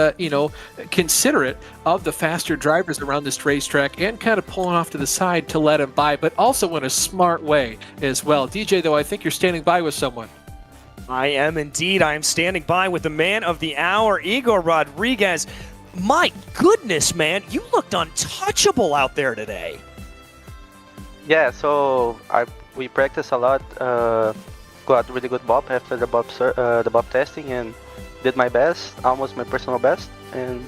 Speaker 2: considerate of the faster drivers around this racetrack and kind of pulling off to the side to let them by, but also in a smart way as well. DJ, though, I think you're standing by with someone.
Speaker 1: I am indeed. I am standing by with the man of the hour, Igor Rodriguez. My goodness, man, you looked untouchable out there today.
Speaker 3: Yeah, so we practiced a lot, got really good bop after the bop testing, and did my best, almost my personal best, and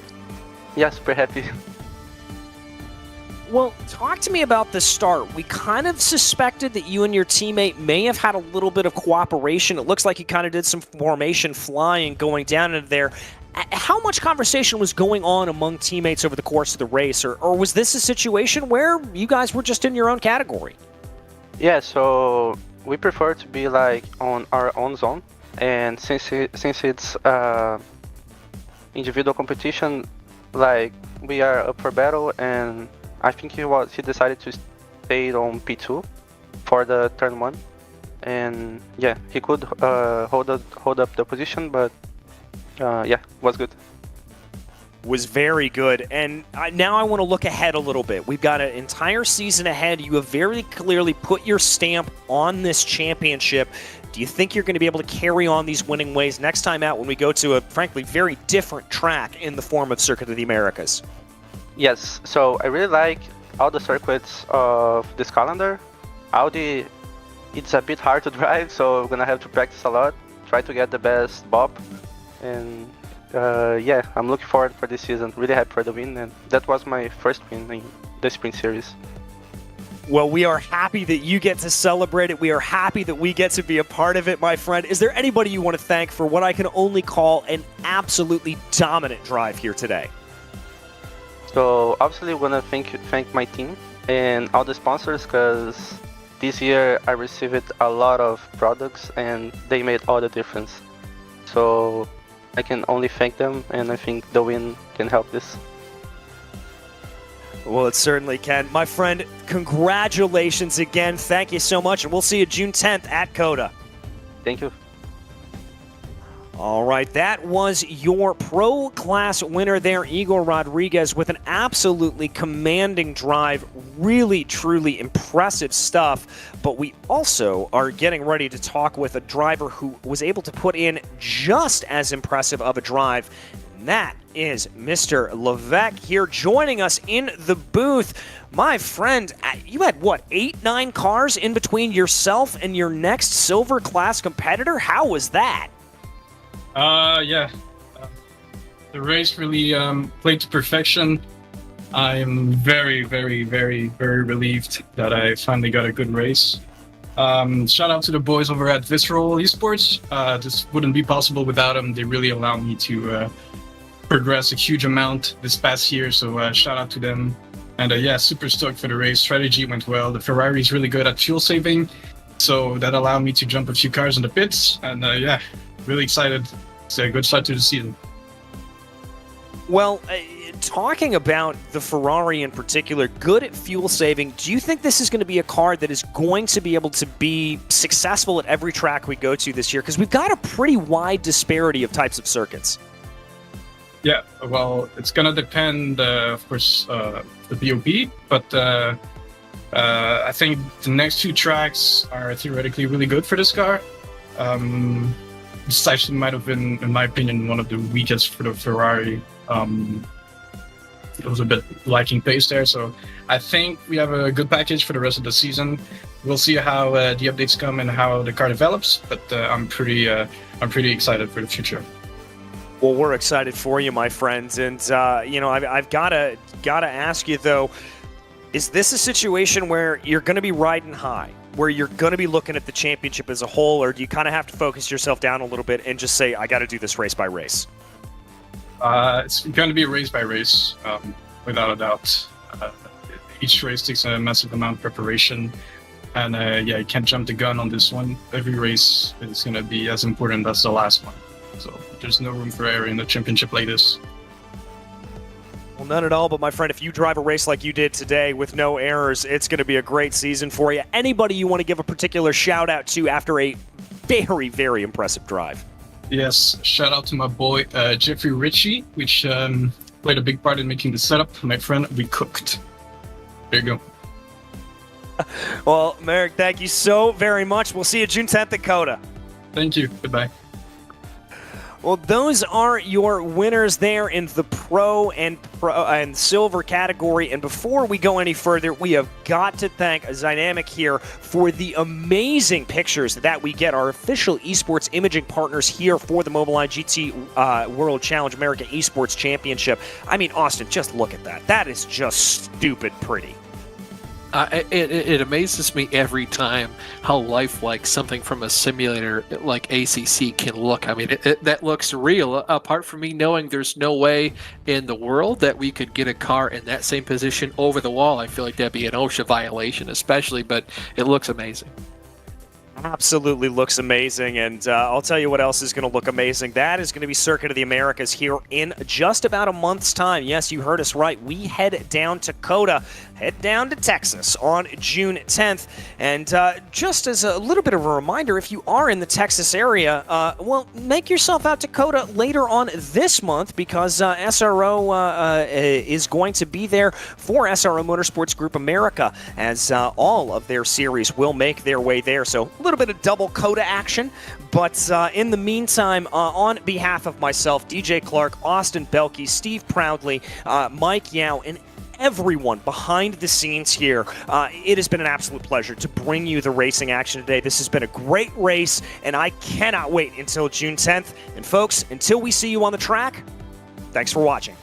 Speaker 3: yeah, super happy.
Speaker 1: Well, talk to me about the start. We kind of suspected that you and your teammate may have had a little bit of cooperation. It looks like you kind of did some formation flying going down into there. How much conversation was going on among teammates over the course of the race, or was this a situation where you guys were just in your own category?
Speaker 3: Yeah, so we prefer to be like on our own zone, and since it's individual competition, like we are up for battle, and I think he decided to stay on P2 for the turn 1, and yeah, he could hold up the position, but yeah, was good.
Speaker 1: Was very good. And now I want to look ahead a little bit. We've got an entire season ahead. You have very clearly put your stamp on this championship. Do you think you're going to be able to carry on these winning ways next time out when we go to a, frankly, very different track in the form of Circuit of the Americas?
Speaker 3: Yes, so I really like all the circuits of this calendar. Audi, it's a bit hard to drive, so I'm gonna have to practice a lot, try to get the best bop, and yeah, I'm looking forward for this season. Really happy for the win, and that was my first win in the Sprint Series.
Speaker 1: Well, we are happy that you get to celebrate it. We are happy that we get to be a part of it, my friend. Is there anybody you want to thank for what I can only call an absolutely dominant drive here today?
Speaker 3: So obviously I want to thank my team and all the sponsors, because this year I received a lot of products and they made all the difference. So I can only thank them, and I think the win can help this.
Speaker 1: Well, it certainly can. My friend, congratulations again. Thank you so much, and we'll see you June 10th at COTA.
Speaker 3: Thank you.
Speaker 1: All right, that was your pro class winner there, Igor Rodriguez, with an absolutely commanding drive. Really, truly impressive stuff. But we also are getting ready to talk with a driver who was able to put in just as impressive of a drive. And that is Mr. Levesque here joining us in the booth. My friend, you had, what, 8, 9 cars in between yourself and your next silver class competitor? How was that?
Speaker 4: Yeah. The race really played to perfection. I'm very, very, very, very relieved that I finally got a good race. Shout out to the boys over at SRO Esports. This wouldn't be possible without them. They really allowed me to progress a huge amount this past year, so shout out to them. And yeah, super stoked for the race. Strategy went well. The Ferrari is really good at fuel saving, so that allowed me to jump a few cars in the pits. And yeah, really excited. It's a good start to the season.
Speaker 1: Well, talking about the Ferrari in particular, good at fuel saving, do you think this is going to be a car that is going to be able to be successful at every track we go to this year? Because we've got a pretty wide disparity of types of circuits.
Speaker 4: Yeah, well, it's going to depend, of course, the BOP, but I think the next 2 tracks are theoretically really good for this car. This actually might have been, in my opinion, one of the weakest for the Ferrari. it was a bit lacking pace there. So I think we have a good package for the rest of the season. We'll see how the updates come and how the car develops, but I'm pretty excited for the future.
Speaker 1: Well, we're excited for you, my friends, and I've gotta ask you though, is this a situation where you're going to be riding high, where you're going to be looking at the championship as a whole, or do you kind of have to focus yourself down a little bit and just say, I got to do this race by race?
Speaker 4: It's going to be race by race, without a doubt. Each race takes a massive amount of preparation, and you can't jump the gun on this one. Every race is going to be as important as the last one. So there's no room for error in the championship like this.
Speaker 1: Well, none at all, but my friend, if you drive a race like you did today with no errors, it's going to be a great season for you. Anybody you want to give a particular shout out to after a very, very impressive drive?
Speaker 4: Yes, shout out to my boy Jeffrey Ritchie, which played a big part in making the setup. My friend, we cooked. There you go.
Speaker 1: Well, Merrick, thank you so very much. We'll see you June 10th at COTA.
Speaker 4: Thank you. Goodbye.
Speaker 1: Well, those are your winners there in the pro and silver category. And before we go any further, we have got to thank Dynamic here for the amazing pictures that we get, our official esports imaging partners here for the Mobileye GT World Challenge America Esports Championship. I mean, Austin, just look at that. That is just stupid pretty.
Speaker 2: It amazes me every time how lifelike something from a simulator like ACC can look. I mean, that looks real. Apart from me knowing there's no way in the world that we could get a car in that same position over the wall, I feel like that'd be an OSHA violation especially, but it looks amazing.
Speaker 1: Absolutely looks amazing, and I'll tell you what else is going to look amazing. That is going to be Circuit of the Americas here in just about a month's time. Yes, you heard us right. We head down to COTA, head down to Texas on June 10th. And just as a little bit of a reminder, if you are in the Texas area, well, make yourself out to COTA later on this month, because SRO is going to be there for SRO Motorsports Group America, as all of their series will make their way there. So a little bit of double COTA action, but in the meantime, on behalf of myself, DJ Clark, Austin Belkey, Steve Proudly, Mike Yao, and everyone behind the scenes here, it has been an absolute pleasure to bring you the racing action today. This has been a great race, and I cannot wait until June 10th. And folks, until we see you on the track, thanks for watching.